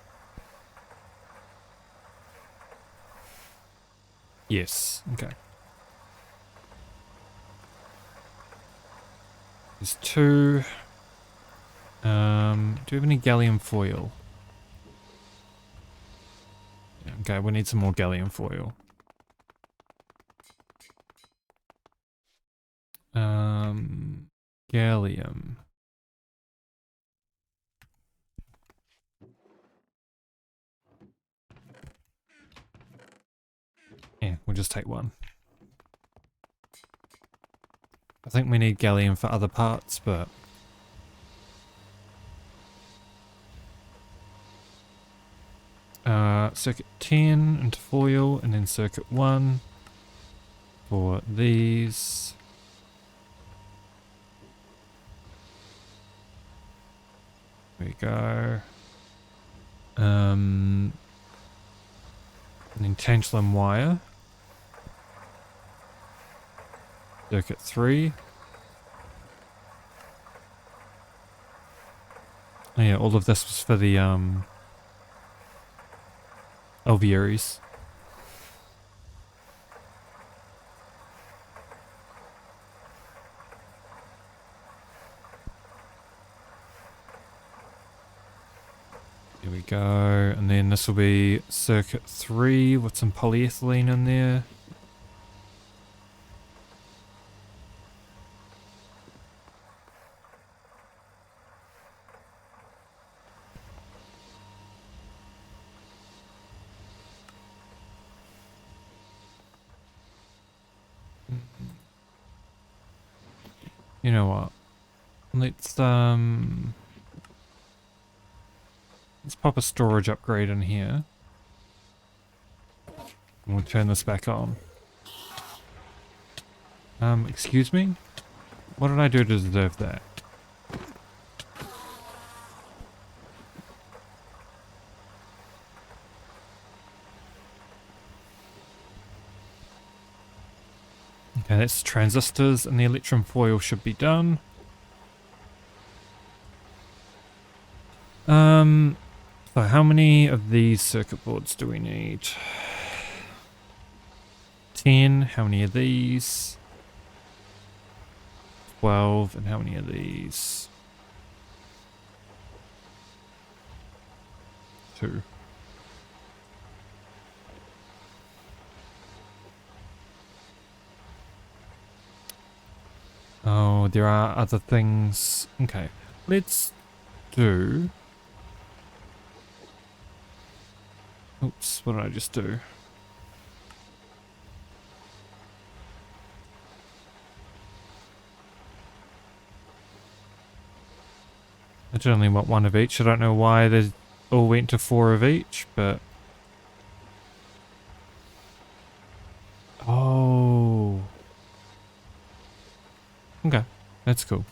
[SPEAKER 1] Yes, okay. There's two. Do we have any gallium foil? Okay, we need some more gallium foil. Gallium. Yeah, we'll just take one. I think we need gallium for other parts, but... circuit 10 into foil, and then circuit 1 for these. There we go. And then tantalum wire. Circuit 3. Oh yeah, all of this was for the alveoles. Here we go, and then this will be circuit 3 with some polyethylene in there. You know what? Let's pop a storage upgrade in here. And we'll turn this back on. Excuse me? What did I do to deserve that? Okay, that's transistors, and the electrum foil should be done. So how many of these circuit boards do we need? 10. How many of these? 12. And how many of these? 2. Oh, there are other things. Okay, let's do... Oops, what did I just do? I only want one of each. I don't know why they all went to 4 of each, but... Oh. Okay, that's cool.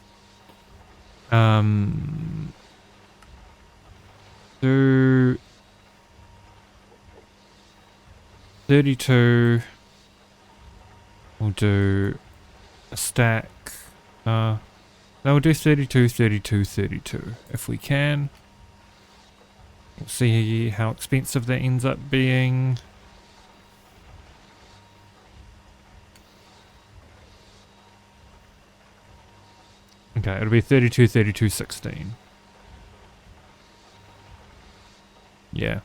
[SPEAKER 1] Do 32. We'll do a stack. No, we'll do 32, 32, 32 if we can. We'll see how expensive that ends up being. Okay, it'll be 32, 32, 16. Yeah.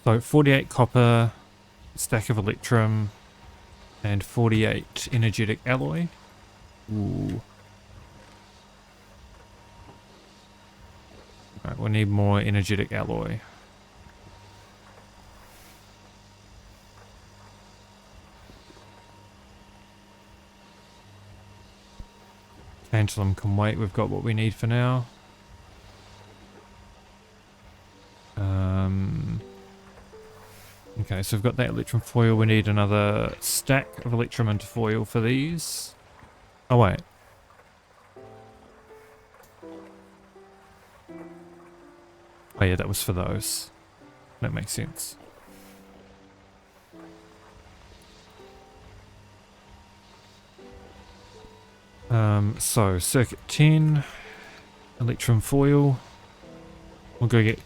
[SPEAKER 1] So 48 copper, stack of electrum, and 48 energetic alloy. Ooh. Alright, we'll need more energetic alloy. Tantalum can wait, we've got what we need for now. Okay, so we've got that electrum foil. We need another stack of electrum into foil for these. Oh wait. Oh yeah, that was for those. That makes sense. So circuit 10, electrum foil. We'll go get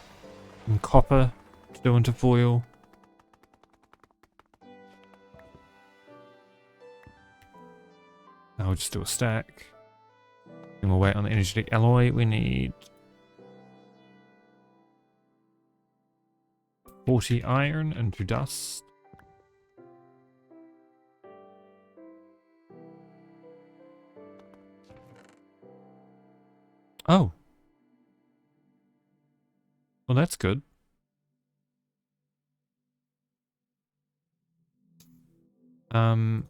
[SPEAKER 1] some copper to do into foil. I'll just do a stack. And we'll wait on the energetic alloy. We need 40 iron into dust. Oh. Well, that's good. I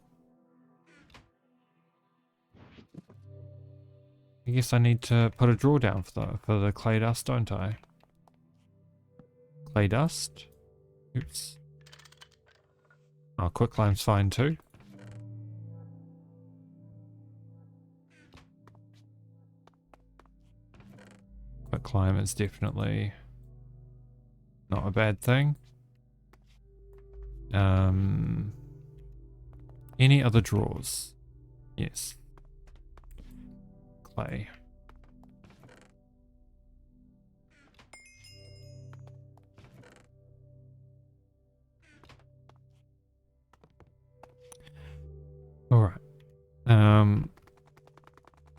[SPEAKER 1] guess I need to put a drawdown for the clay dust, don't I? Clay dust? Oops. Oh, quicklime's fine too. Quicklime is definitely not a bad thing. Any other drawers? Yes. Clay. Alright.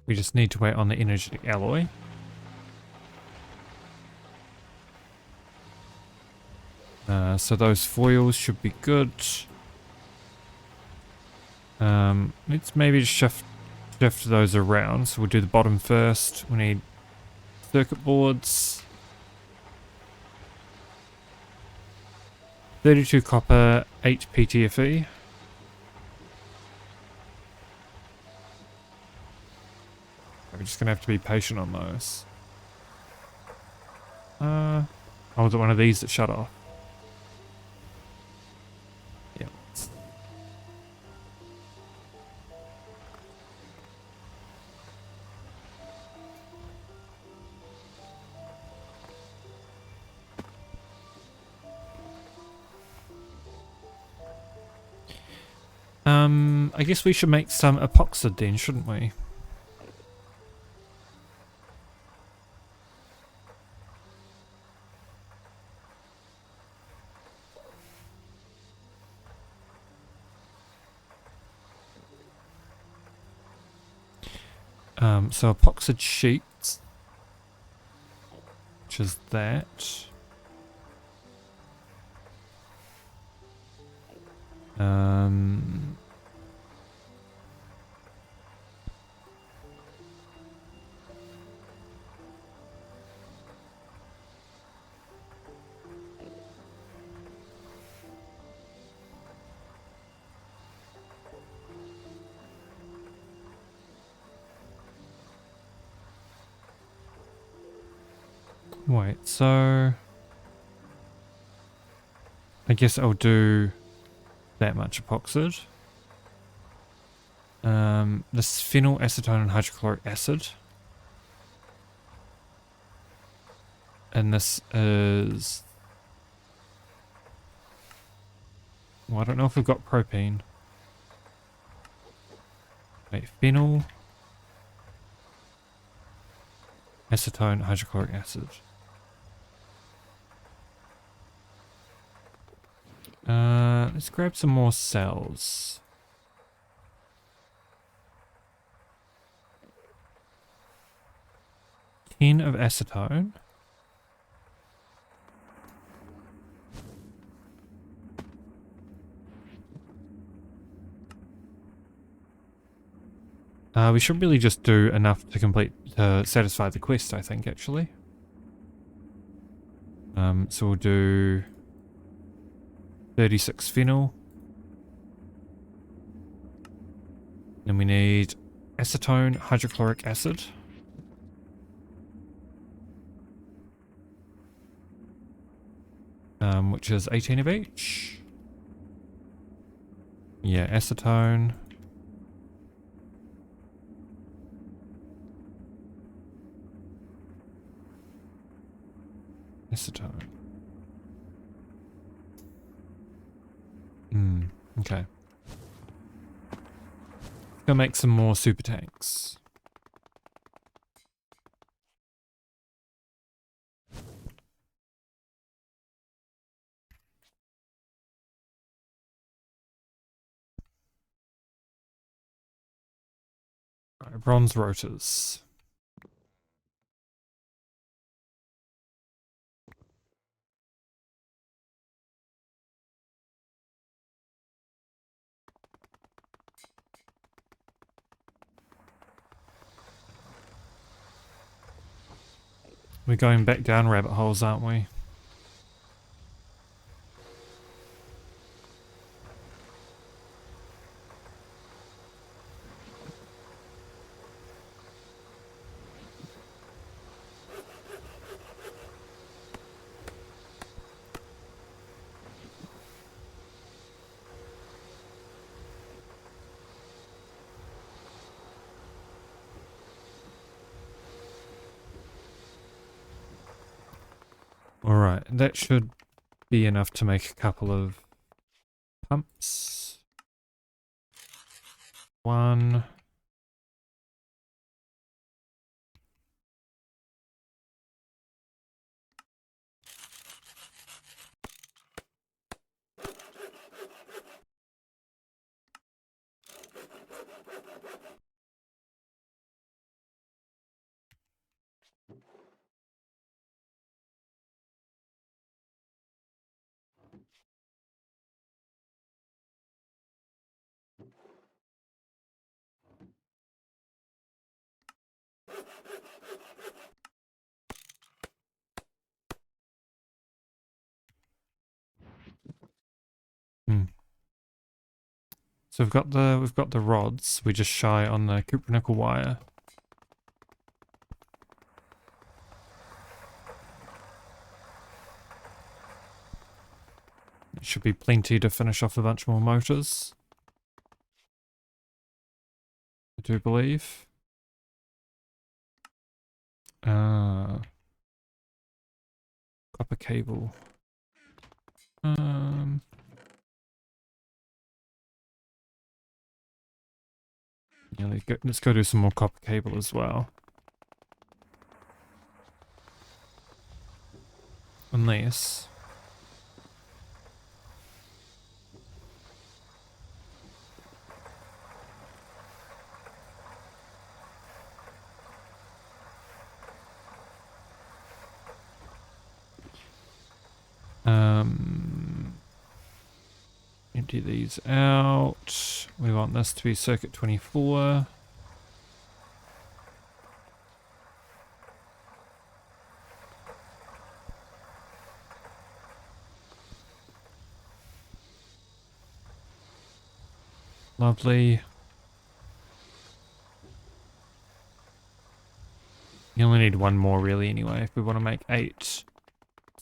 [SPEAKER 1] We just need to wait on the energetic alloy. So those foils should be good. Let's maybe shift those around. So we'll do the bottom first. We need circuit boards. 32 copper, 8 PTFE. We're just gonna have to be patient on those. Oh, was it one of these that shut off? Yeah. I guess we should make some epoxide then, shouldn't we? So epoxide sheets, which is that. Wait, so I guess I'll do that much epoxide. This phenyl acetone and hydrochloric acid. And this is... Well, I don't know if we've got propane. Wait, phenyl, acetone, hydrochloric acid. Let's grab some more cells. 10 of acetone. We should really just do enough to satisfy the quest, I think, actually. So we'll do 36 phenyl. Then we need acetone, hydrochloric acid. Which is 18 of each. Yeah, acetone. Acetone. Okay. Go make some more super tanks. Right, bronze rotors. We're going back down rabbit holes, aren't we? Alright, that should be enough to make a couple of pumps. One. So we've got the rods. We're just shy on the copper nickel wire. It should be plenty to finish off a bunch more motors. I do believe. Copper cable. Yeah, let's go do some more copper cable as well. Unless... empty these out. We want this to be circuit 24. Lovely. You only need one more really anyway if we want to make 8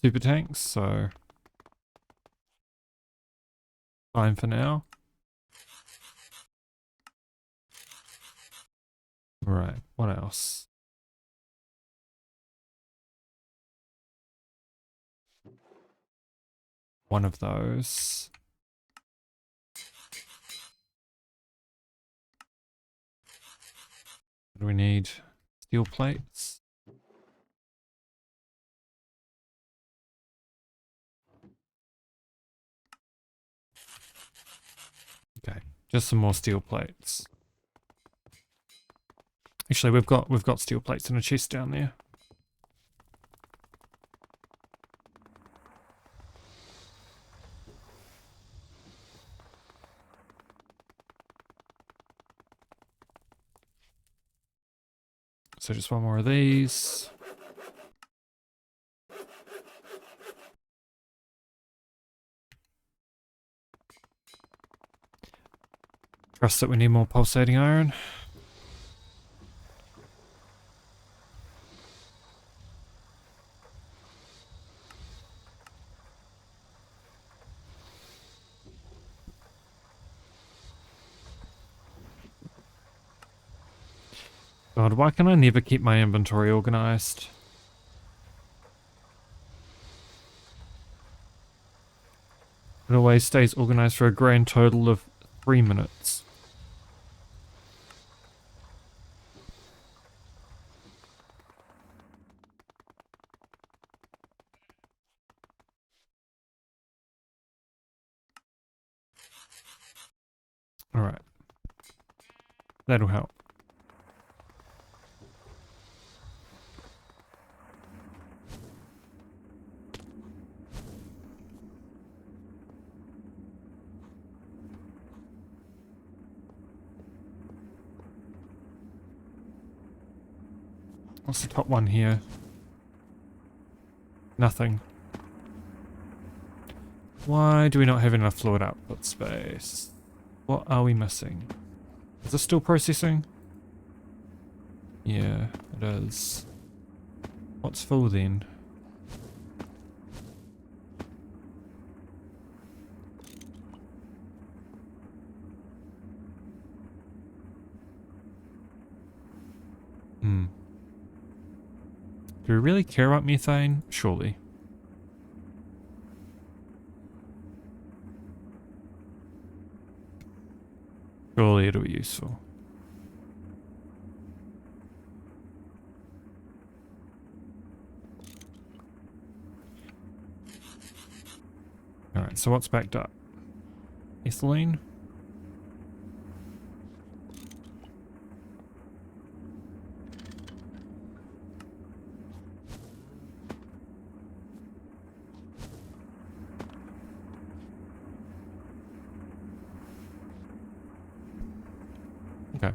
[SPEAKER 1] super tanks, so fine for now. Alright, what else? One of those. What do we need? Steel plates. Okay, just some more steel plates. Actually, we've got steel plates in a chest down there. So just one more of these. Trust that we need more pulsating iron. God, why can I never keep my inventory organized? It always stays organized for a grand total of 3 minutes. Alright. That'll help. What's the top one here? Nothing. Why do we not have enough fluid output space? What are we missing? Is this still processing? Yeah, it is. What's full then? Do we really care about methane? Surely. Surely it'll be useful. Alright, so what's backed up? Ethylene? Okay.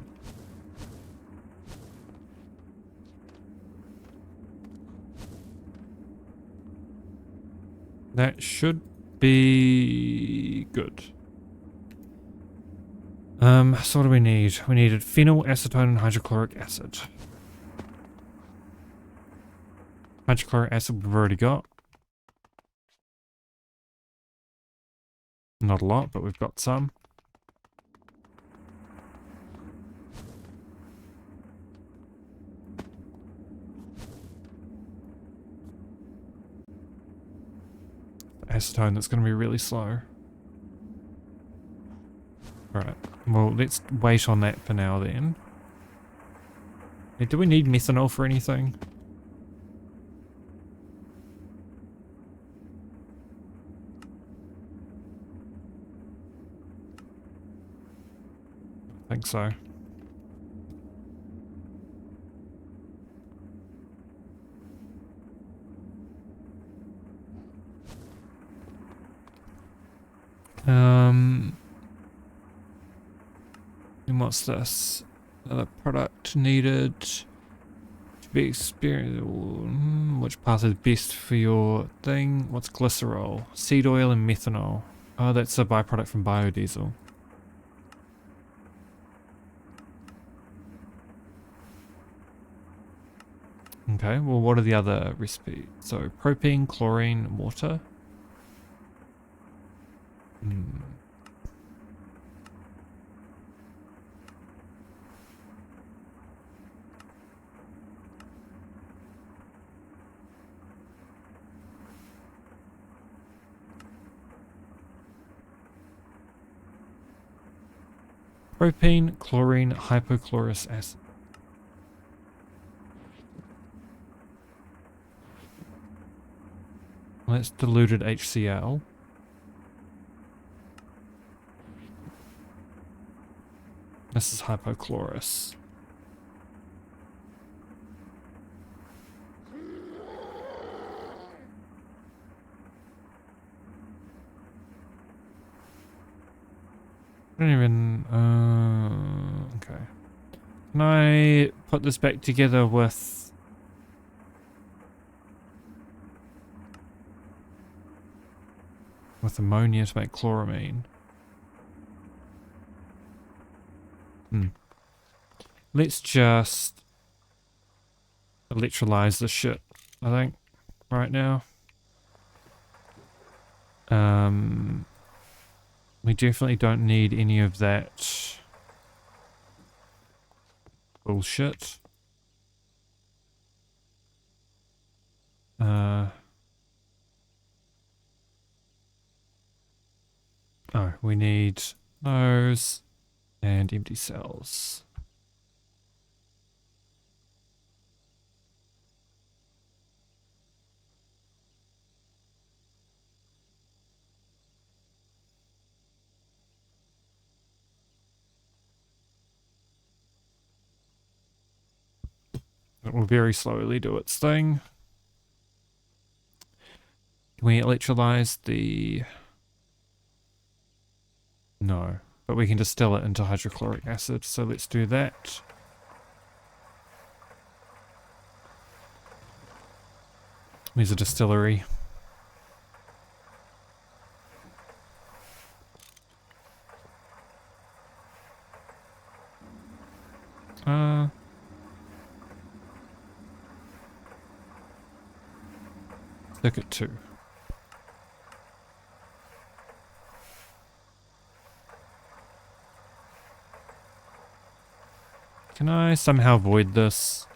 [SPEAKER 1] That should be good. So what do we need? We needed phenyl, acetone, and hydrochloric acid. Hydrochloric acid we've already got. Not a lot, but we've got some. Acetone, that's going to be really slow. Alright, well, let's wait on that for now then. Hey, do we need methanol for anything? I think so. And what's this? Another product needed to be experienced. Which path is best for your thing? What's glycerol? Seed oil and methanol. Oh, that's a byproduct from biodiesel. Okay, well, what are the other recipes? So, propane, chlorine, water. Propane, chlorine, hypochlorous acid. Well, that's diluted HCl. This is hypochlorous. I don't even... okay. Can I put this back together with ammonia to make chloramine. Let's just electrolyze this shit, I think, right now. We definitely don't need any of that bullshit. Oh, we need those and empty cells. It will very slowly do its thing. Can we electrolyze the... No, but we can distill it into hydrochloric acid, so let's do that. There's a distillery. Circuit 2. Can I somehow void this?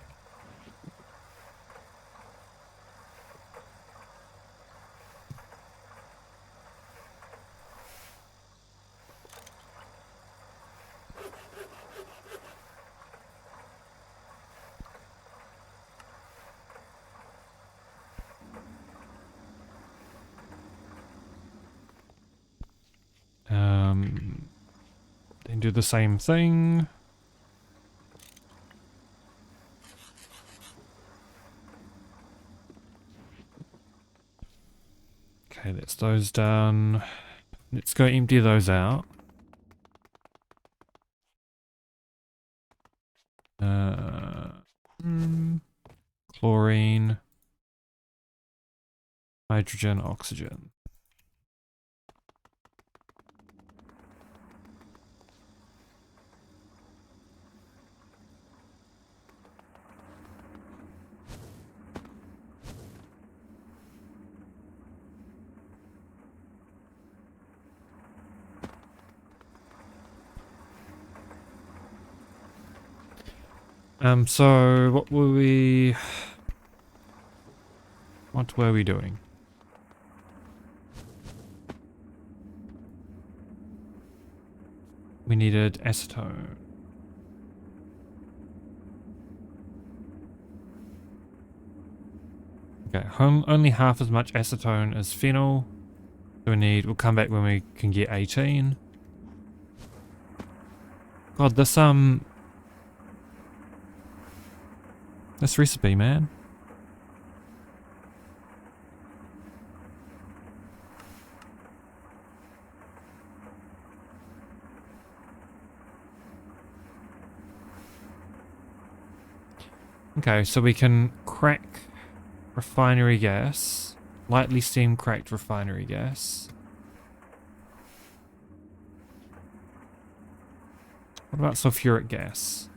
[SPEAKER 1] Then do the same thing. Okay, that's those done. Let's go empty those out. Chlorine, hydrogen, oxygen. So what were we... What were we doing? We needed acetone. Okay, only half as much acetone as phenol. So we need, we'll come back when we can get 18. God, this recipe, man. Okay, so we can crack refinery gas. Lightly steam cracked refinery gas. What about sulfuric gas?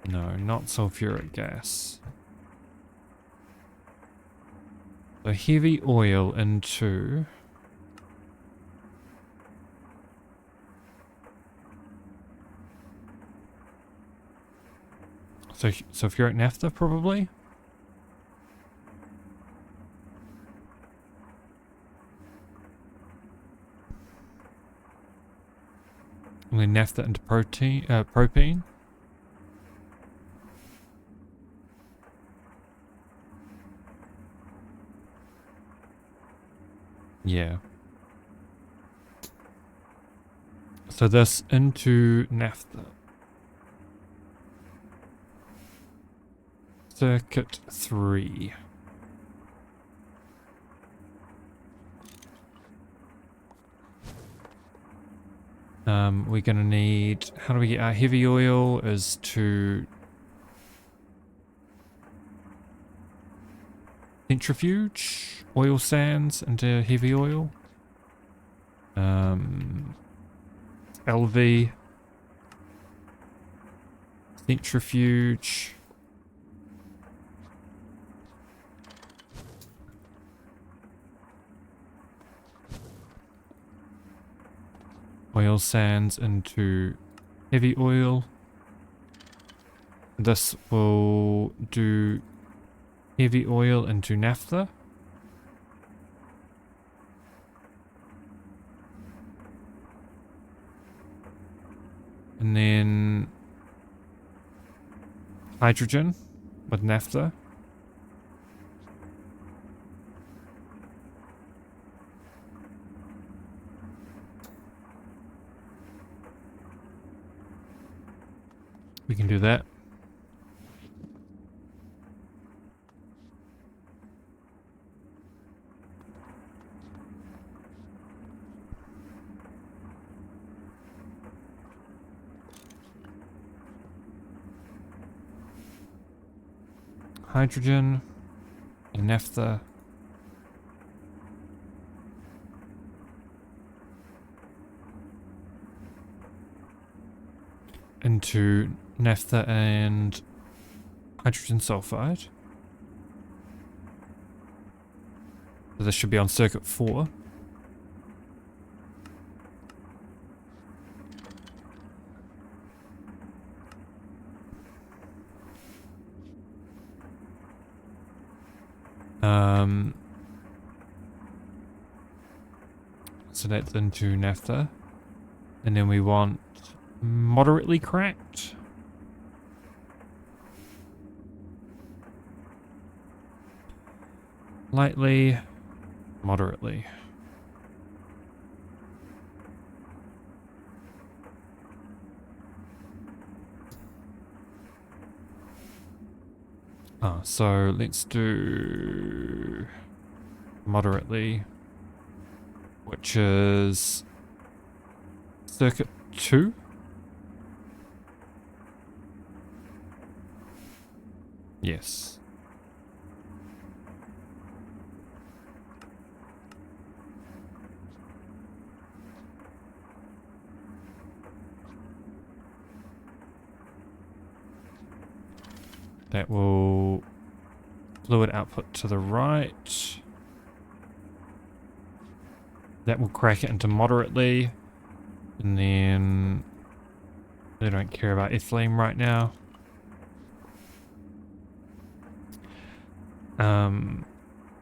[SPEAKER 1] No, not sulfuric gas. So heavy oil into... So sulfuric naphtha, probably? And then naphtha into propane. Yeah. So this into naphtha. Circuit 3. We're gonna need, how do we get our heavy oil is to centrifuge oil sands into heavy oil. LV centrifuge. Oil sands into heavy oil. This will do heavy oil into naphtha. And then hydrogen with naphtha. We can do that. Hydrogen and naphtha. Into naphtha and hydrogen sulfide. So this should be on circuit 4. So that's into naphtha. And then we want moderately cracked. Lightly, moderately. So let's do moderately, which is circuit 2. Yes. That will fluid output to the right. That will crack it into moderately. And then they don't care about ethylene right now.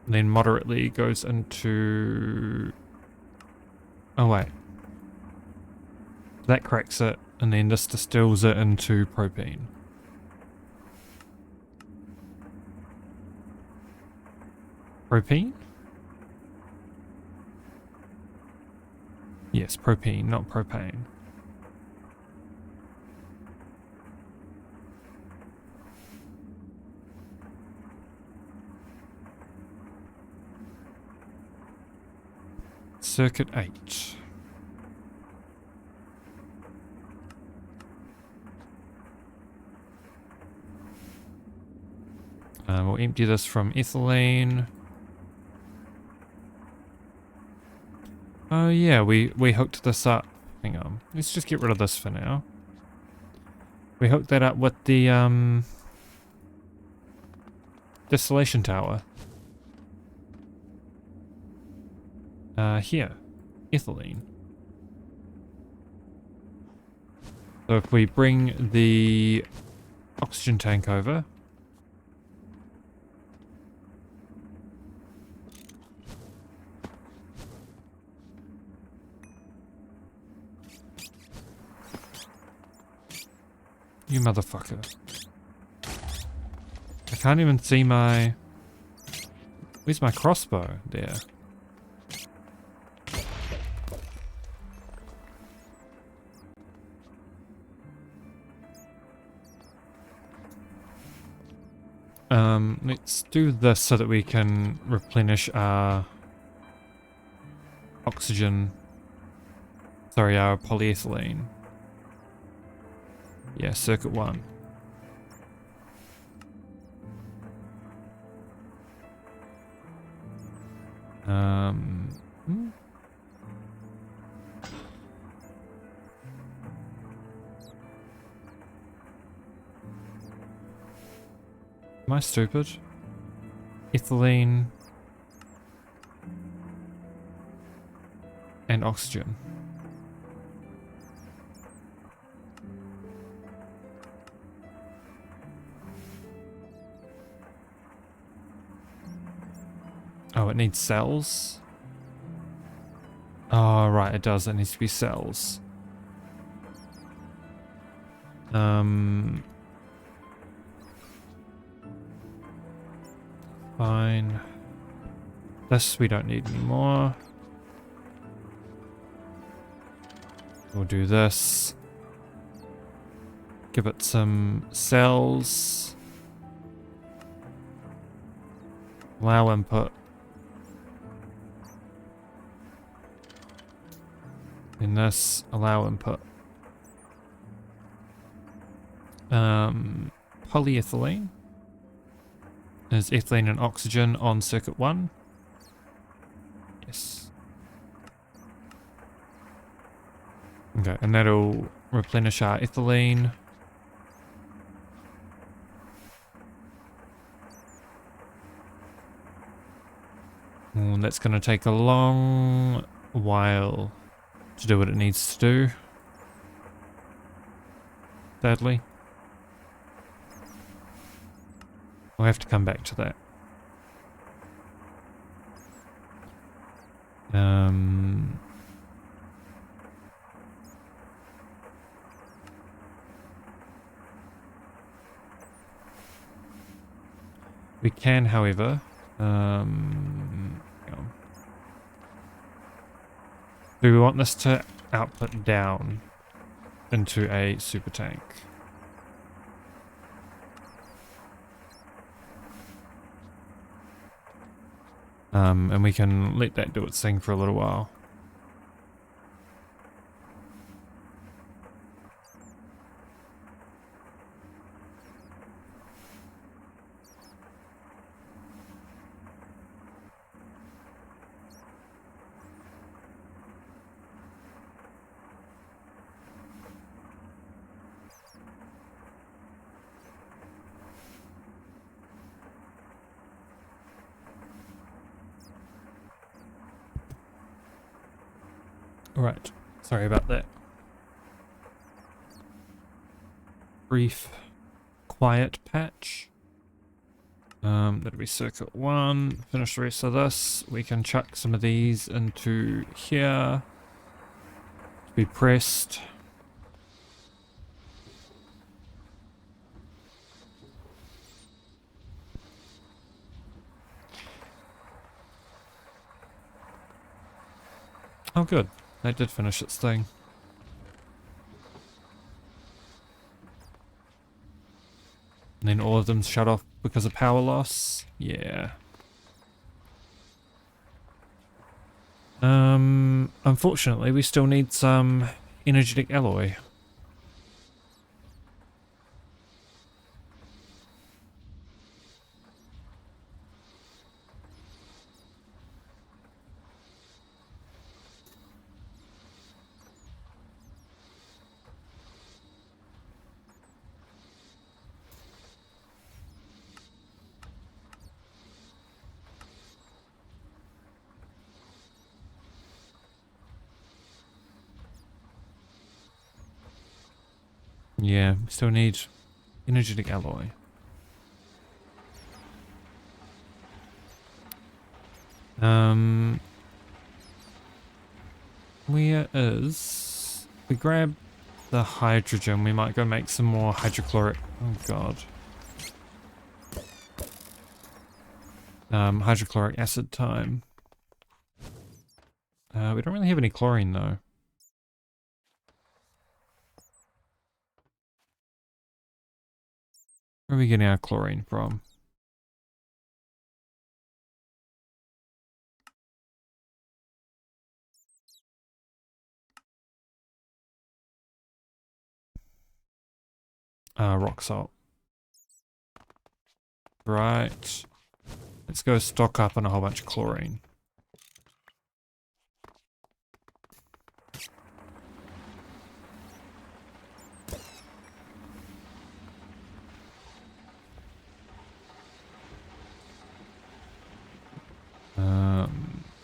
[SPEAKER 1] Then moderately goes into... Oh wait. That cracks it, and then this distills it into propene. Propene? Yes, propene, not propane. Circuit 8. We'll empty this from ethylene. Oh yeah, we hooked this up. Hang on, let's just get rid of this for now. We hooked that up with the distillation tower. Here, ethylene. So if we bring the oxygen tank over. You motherfucker. I can't even see my... Where's my crossbow? There. Let's do this so that we can replenish our oxygen Sorry, polyethylene. Yeah, circuit 1. Hmm. Am I stupid? Ethylene and oxygen. Oh, it needs cells? Oh, right, it does. It needs to be cells. Fine. This we don't need anymore. We'll do this. Give it some cells. Allow input. In this, allow input. Polyethylene is ethylene and oxygen on circuit 1. Yes. Okay, and that'll replenish our ethylene. And that's going to take a long while to do what it needs to do. Sadly. We'll have to come back to that. We can, however, hang on. Do we want this to output down into a super tank? And we can let that do its thing for a little while. Right, sorry about that. Brief, quiet patch. That'll be circuit 1. Finish the rest of this. We can chuck some of these into here to be pressed. Oh good, that did finish its thing. And then all of them shut off because of power loss. Yeah. Unfortunately, we still need some energetic alloy. Yeah, we still need energetic alloy. Where is... We grab the hydrogen, we might go make some more hydrochloric... Oh god. Hydrochloric acid time. We don't really have any chlorine though. Where are we getting our chlorine from? rock salt. Right. Let's go stock up on a whole bunch of chlorine.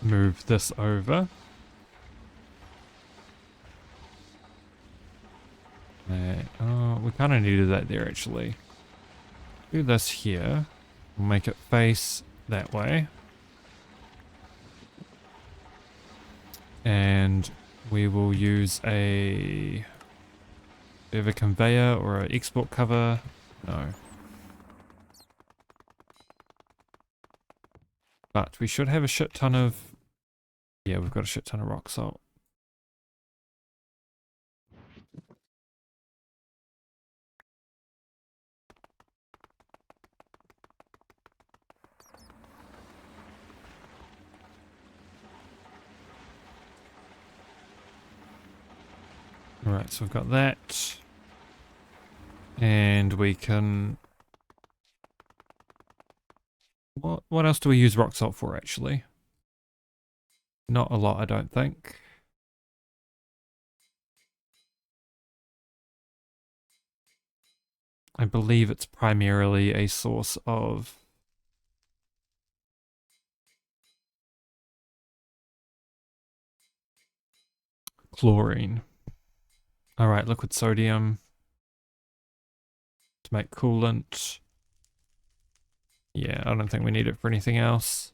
[SPEAKER 1] Move this over. Oh, we kind of needed that there actually. Do this here. We'll make it face that way. And we will use a bit of a conveyor or an export cover. No. But we should have a shit ton of... Yeah, we've got a shit ton of rock salt. Alright, so we've got that. And we can... What else do we use rock salt for, actually? Not a lot, I don't think. I believe it's primarily a source of chlorine. Alright, liquid sodium to make coolant. Yeah, I don't think we need it for anything else.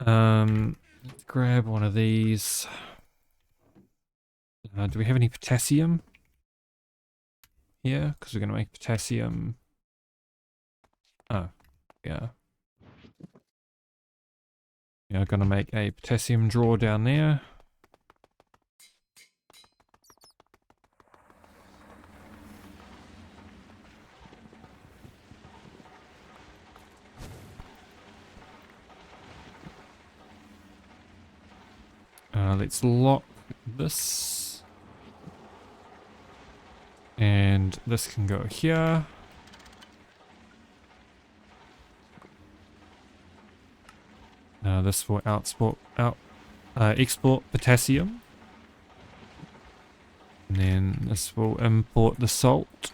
[SPEAKER 1] Let's grab one of these. Do we have any potassium? Yeah, because we're going to make potassium. Oh, yeah. Yeah, going to make a potassium drawer down there. Let's lock this. And this can go here. This will export potassium. And then this will import the salt.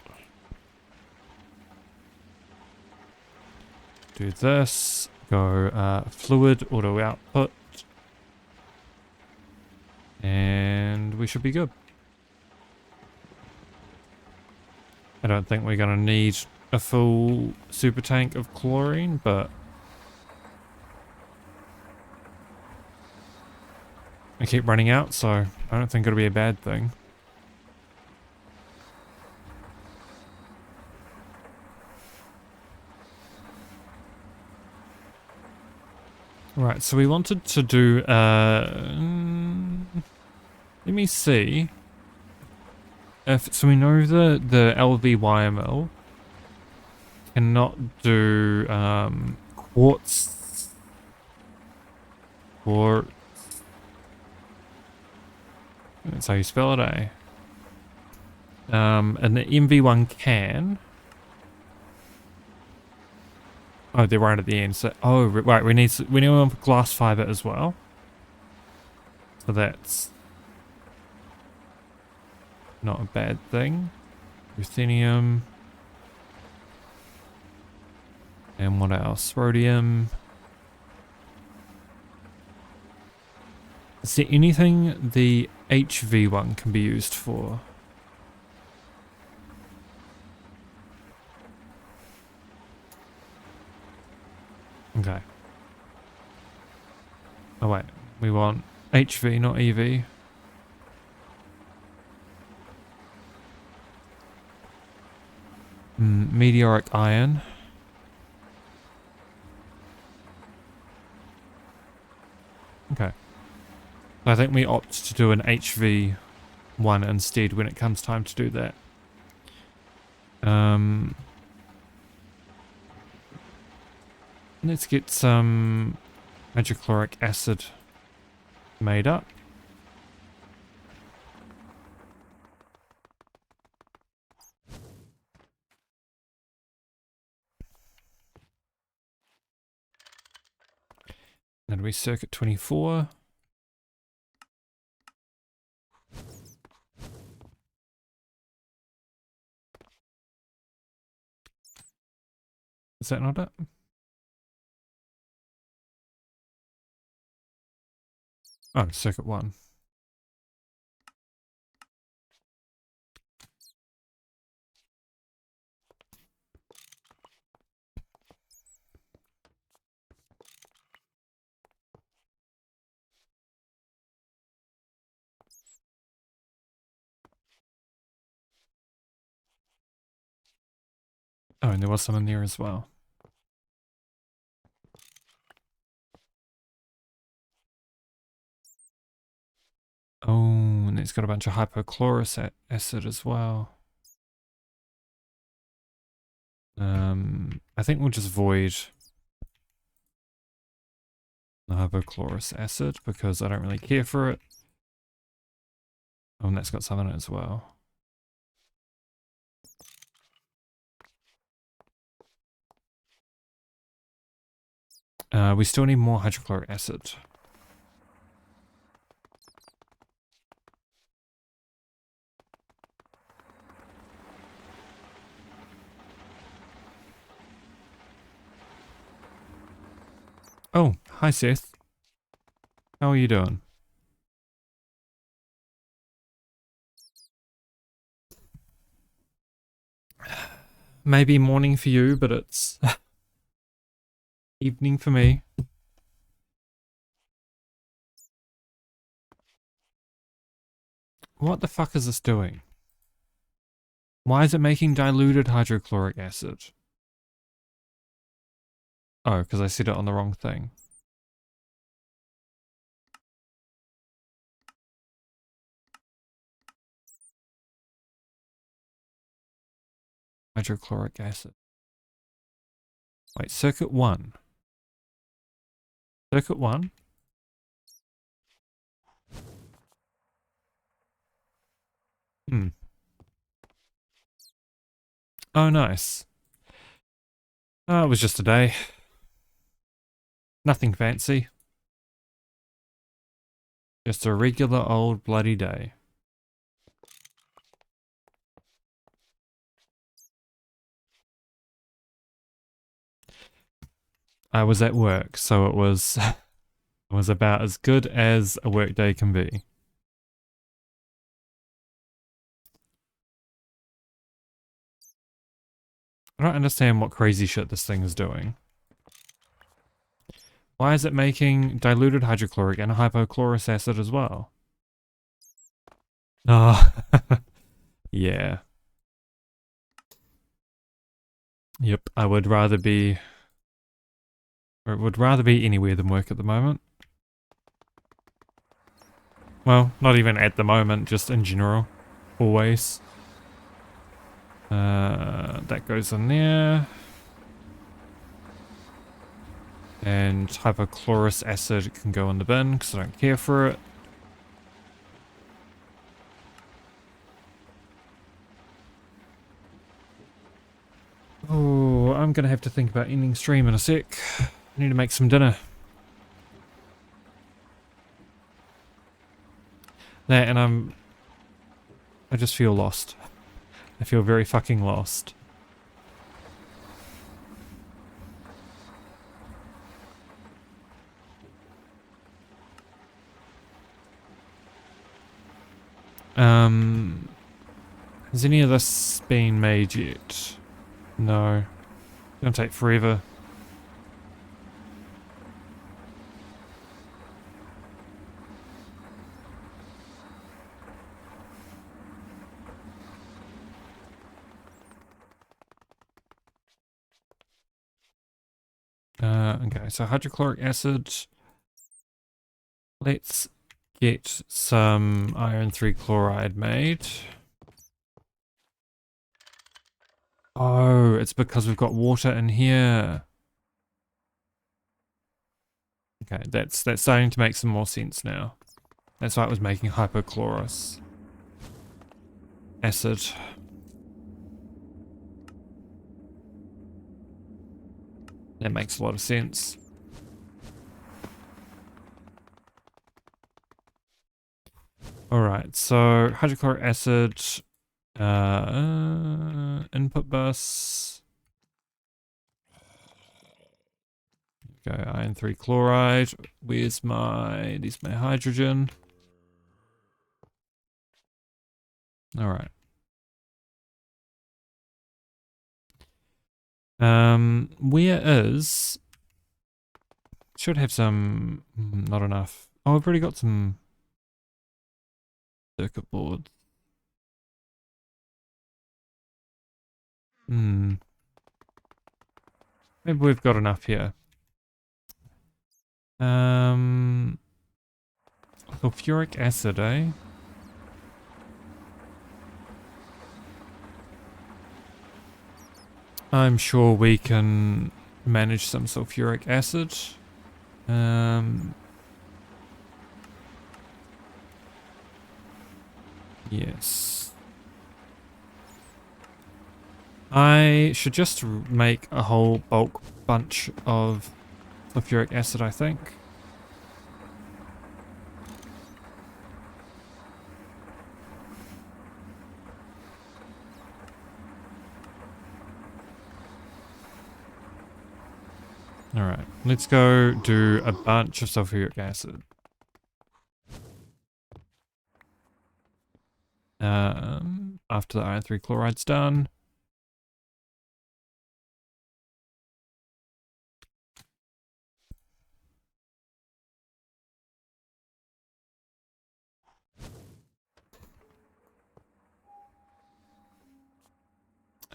[SPEAKER 1] Do this. Go fluid auto output. And we should be good. I don't think we're going to need a full super tank of chlorine, but I keep running out, so I don't think it'll be a bad thing. Right, so we wanted to do, let me see. So we know the LV mill cannot do, quartz, or, that's how you spell it, eh? And the MV1 can. Oh, they're right at the end. So, oh, right. We need one for glass fiber as well. So that's not a bad thing. Ruthenium. And what else? Rhodium. Is there anything the HV1 can be used for? Okay. Oh wait, we want HV, not EV. Meteoric iron. Okay. I think we opt to do an HV1 instead when it comes time to do that. Let's get some hydrochloric acid made up. be circuit 24. Is that not it? Oh, circuit 1. Oh, and there was some in there as well. Oh, and it's got a bunch of hypochlorous acid as well. I think we'll just void the hypochlorous acid because I don't really care for it. Oh, and that's got some in it as well. We still need more hydrochloric acid. Oh, hi Seth. How are you doing? Maybe morning for you, but it's evening for me. What the fuck is this doing? Why is it making diluted hydrochloric acid? Oh, because I set it on the wrong thing. Hydrochloric acid. Wait, circuit 1. Circuit 1? Hmm. Oh, nice. Oh, it was just a day. Nothing fancy. Just a regular old bloody day. I was at work, so it was it was about as good as a work day can be. I don't understand what crazy shit this thing is doing. Why is it making diluted hydrochloric and hypochlorous acid as well? Oh, yeah. Yep, I would rather be... Or would rather be anywhere than work at the moment. Well, not even at the moment, just in general. Always. That goes in there. And hypochlorous acid can go in the bin because I don't care for it. Oh, I'm gonna have to think about ending stream in a sec. I need to make some dinner. That and I just feel lost. I feel very fucking lost. Has any of this been made yet? No. It's gonna take forever. Okay, so hydrochloric acid. Let's get some iron 3 chloride made. Oh, it's because we've got water in here. Okay, that's starting to make some more sense now. That's why it was making hypochlorous acid. That makes a lot of sense. Alright, so hydrochloric acid, input bus. Go iron 3 chloride. There's my hydrogen. Alright. Where is... Should have some... Not enough. Oh, I've already got some circuit boards. Maybe we've got enough here. Sulfuric acid, eh? I'm sure we can manage some sulfuric acid. Yes. I should just make a whole bulk bunch of sulfuric acid, I think. Alright, let's go do a bunch of sulfuric acid. After the iron 3 chloride's done.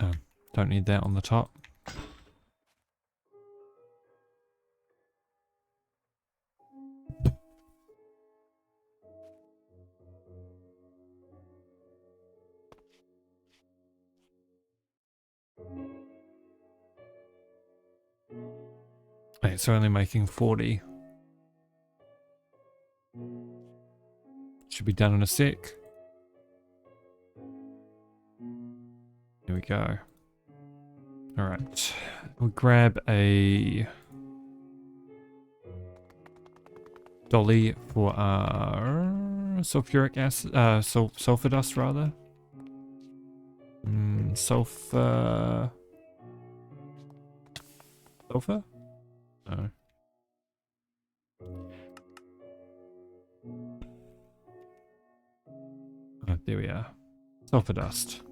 [SPEAKER 1] Oh, don't need that on the top. It's only making 40. Should be done in a sec. Here we go. Alright. We'll grab a dolly for our sulfuric acid, sulfur dust rather. Sulfur? No. Oh, there we are. Sulfur dust.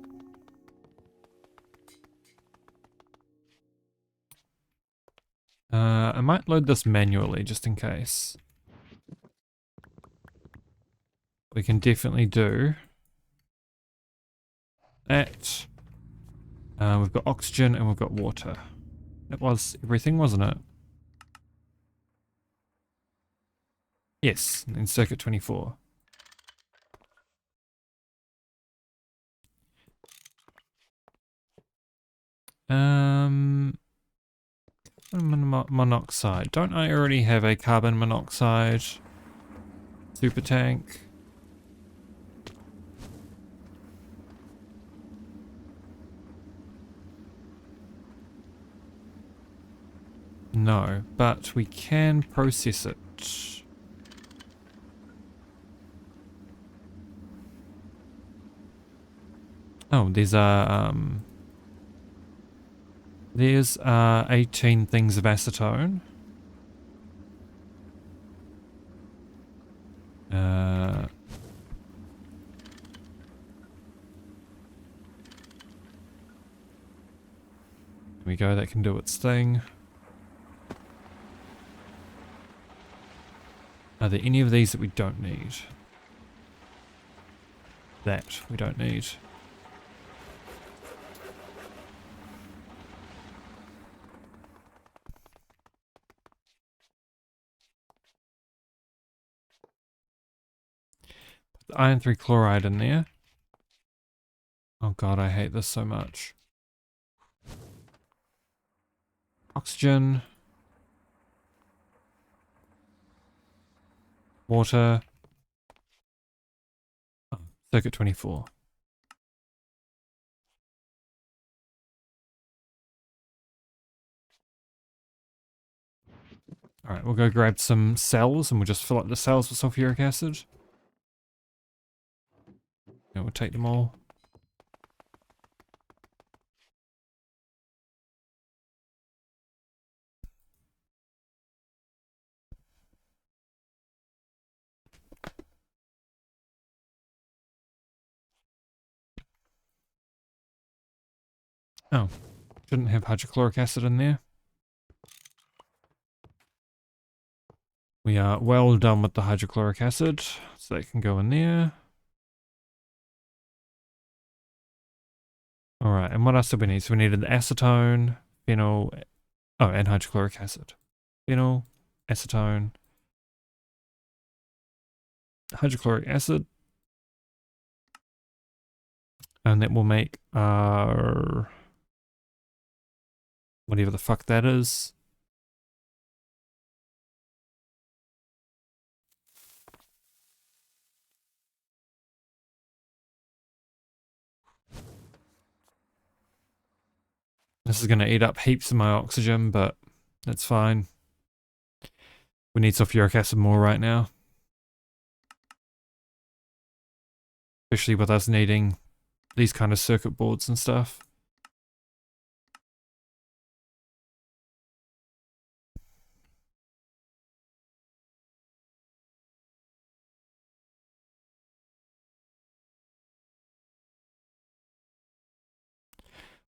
[SPEAKER 1] I might load this manually just in case. We can definitely do that. We've got oxygen and we've got water. That was everything, wasn't it? Yes, in circuit 24. Monoxide. Don't I already have a carbon monoxide super tank? No, but we can process it. Oh, there's 18 things of acetone. There we go, that can do its thing. Are there any of these that we don't need? That we don't need. Put the iron 3 chloride in there. Oh god, I hate this so much. Oxygen. Water. Oh, circuit 24. Alright, we'll go grab some cells and we'll just fill up the cells with sulfuric acid. And we'll take them all. Oh, shouldn't have hydrochloric acid in there. We are well done with the hydrochloric acid, so that can go in there. Alright, and what else do we need? So we needed the acetone, phenyl, oh, and hydrochloric acid. Phenyl, acetone, hydrochloric acid. And that will make our... whatever the fuck that is. This is going to eat up heaps of my oxygen, but that's fine. We need sulfuric acid more right now. Especially with us needing these kind of circuit boards and stuff.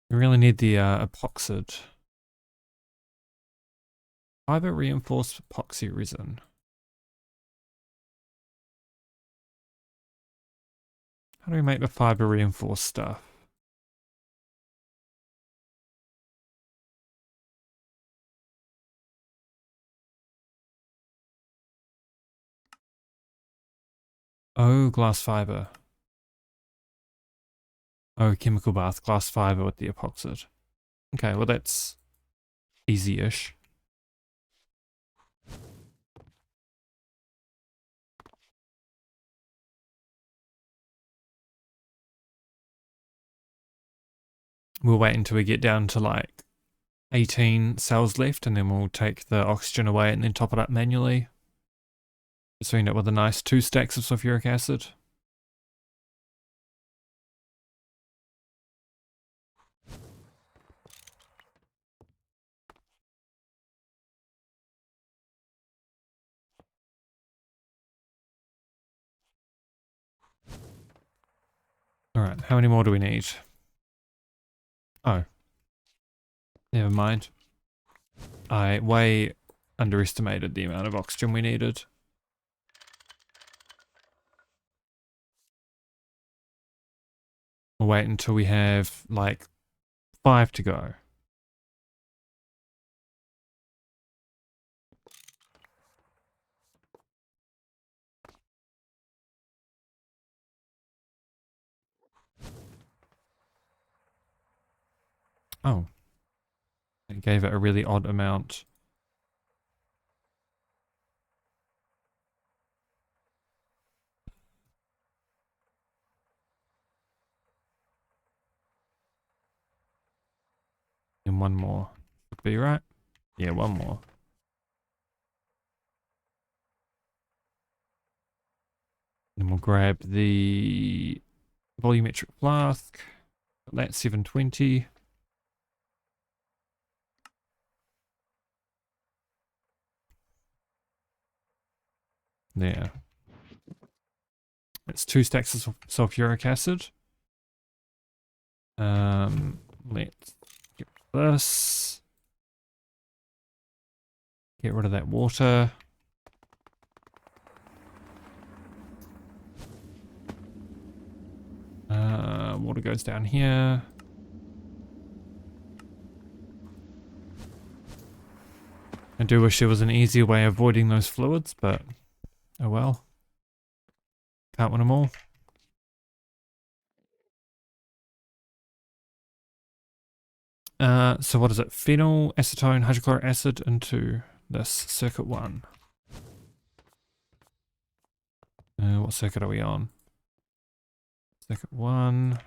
[SPEAKER 1] We really need the epoxid. Fiber reinforced epoxy resin. How do we make the fiber reinforced stuff? Oh, glass fiber. Oh, chemical bath, glass fiber with the epoxid. Okay, well that's easy-ish. We'll wait until we get down to like 18 cells left, and then we'll take the oxygen away and then top it up manually. So we end up with a nice 2 stacks of sulfuric acid. Alright, how many more do we need? Oh. Never mind. I way underestimated the amount of oxygen we needed. We'll wait until we have like 5 to go. Oh. It gave it a really odd amount. And one more. Would be right? Yeah, one more. Then we'll grab the volumetric flask. That's 720. There. It's 2 stacks of sulfuric acid. Let's get rid of this. Get rid of that water. Water goes down here. I do wish there was an easier way of avoiding those fluids, but oh well. Can't win them all. So what is it? Phenyl, acetone, hydrochloric acid into this circuit 1. What circuit are we on? Circuit 1.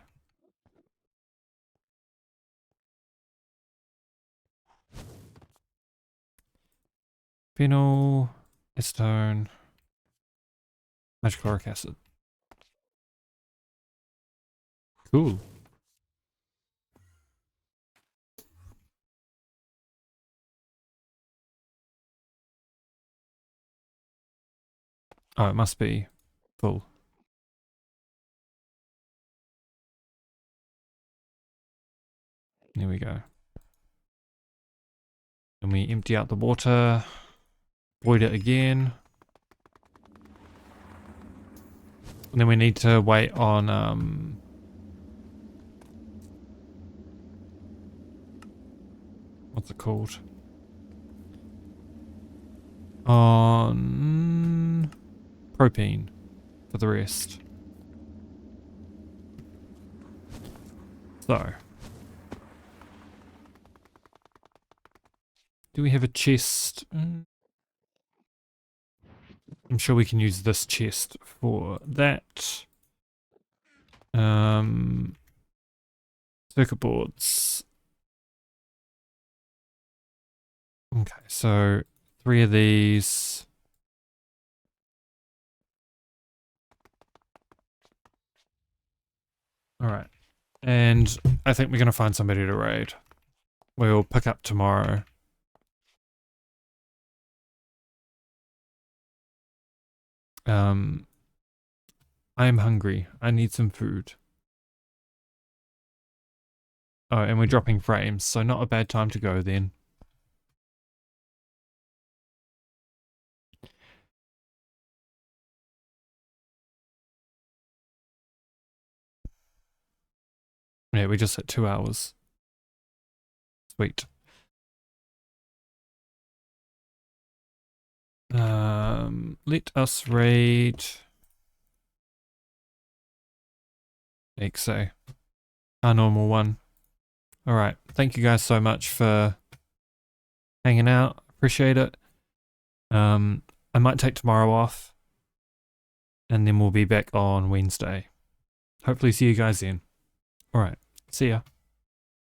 [SPEAKER 1] Phenyl, acetone, hydrochloric acid. Cool. Oh, it must be full. There we go. And we empty out the water. Void it again. And then we need to wait on what's it called? On propane for the rest. So, do we have a chest? I'm sure we can use this chest for that. Circuit boards. Okay, so 3 of these. Alright. And I think we're going to find somebody to raid. We'll pick up tomorrow. I am hungry. I need some food. Oh, and we're dropping frames, so not a bad time to go then. Yeah, we just hit 2 hours. Sweet. Let us raid XA, our normal one. Alright, thank you guys so much for hanging out. Appreciate it. I might take tomorrow off, and then we'll be back on Wednesday. Hopefully see you guys then. Alright, see ya.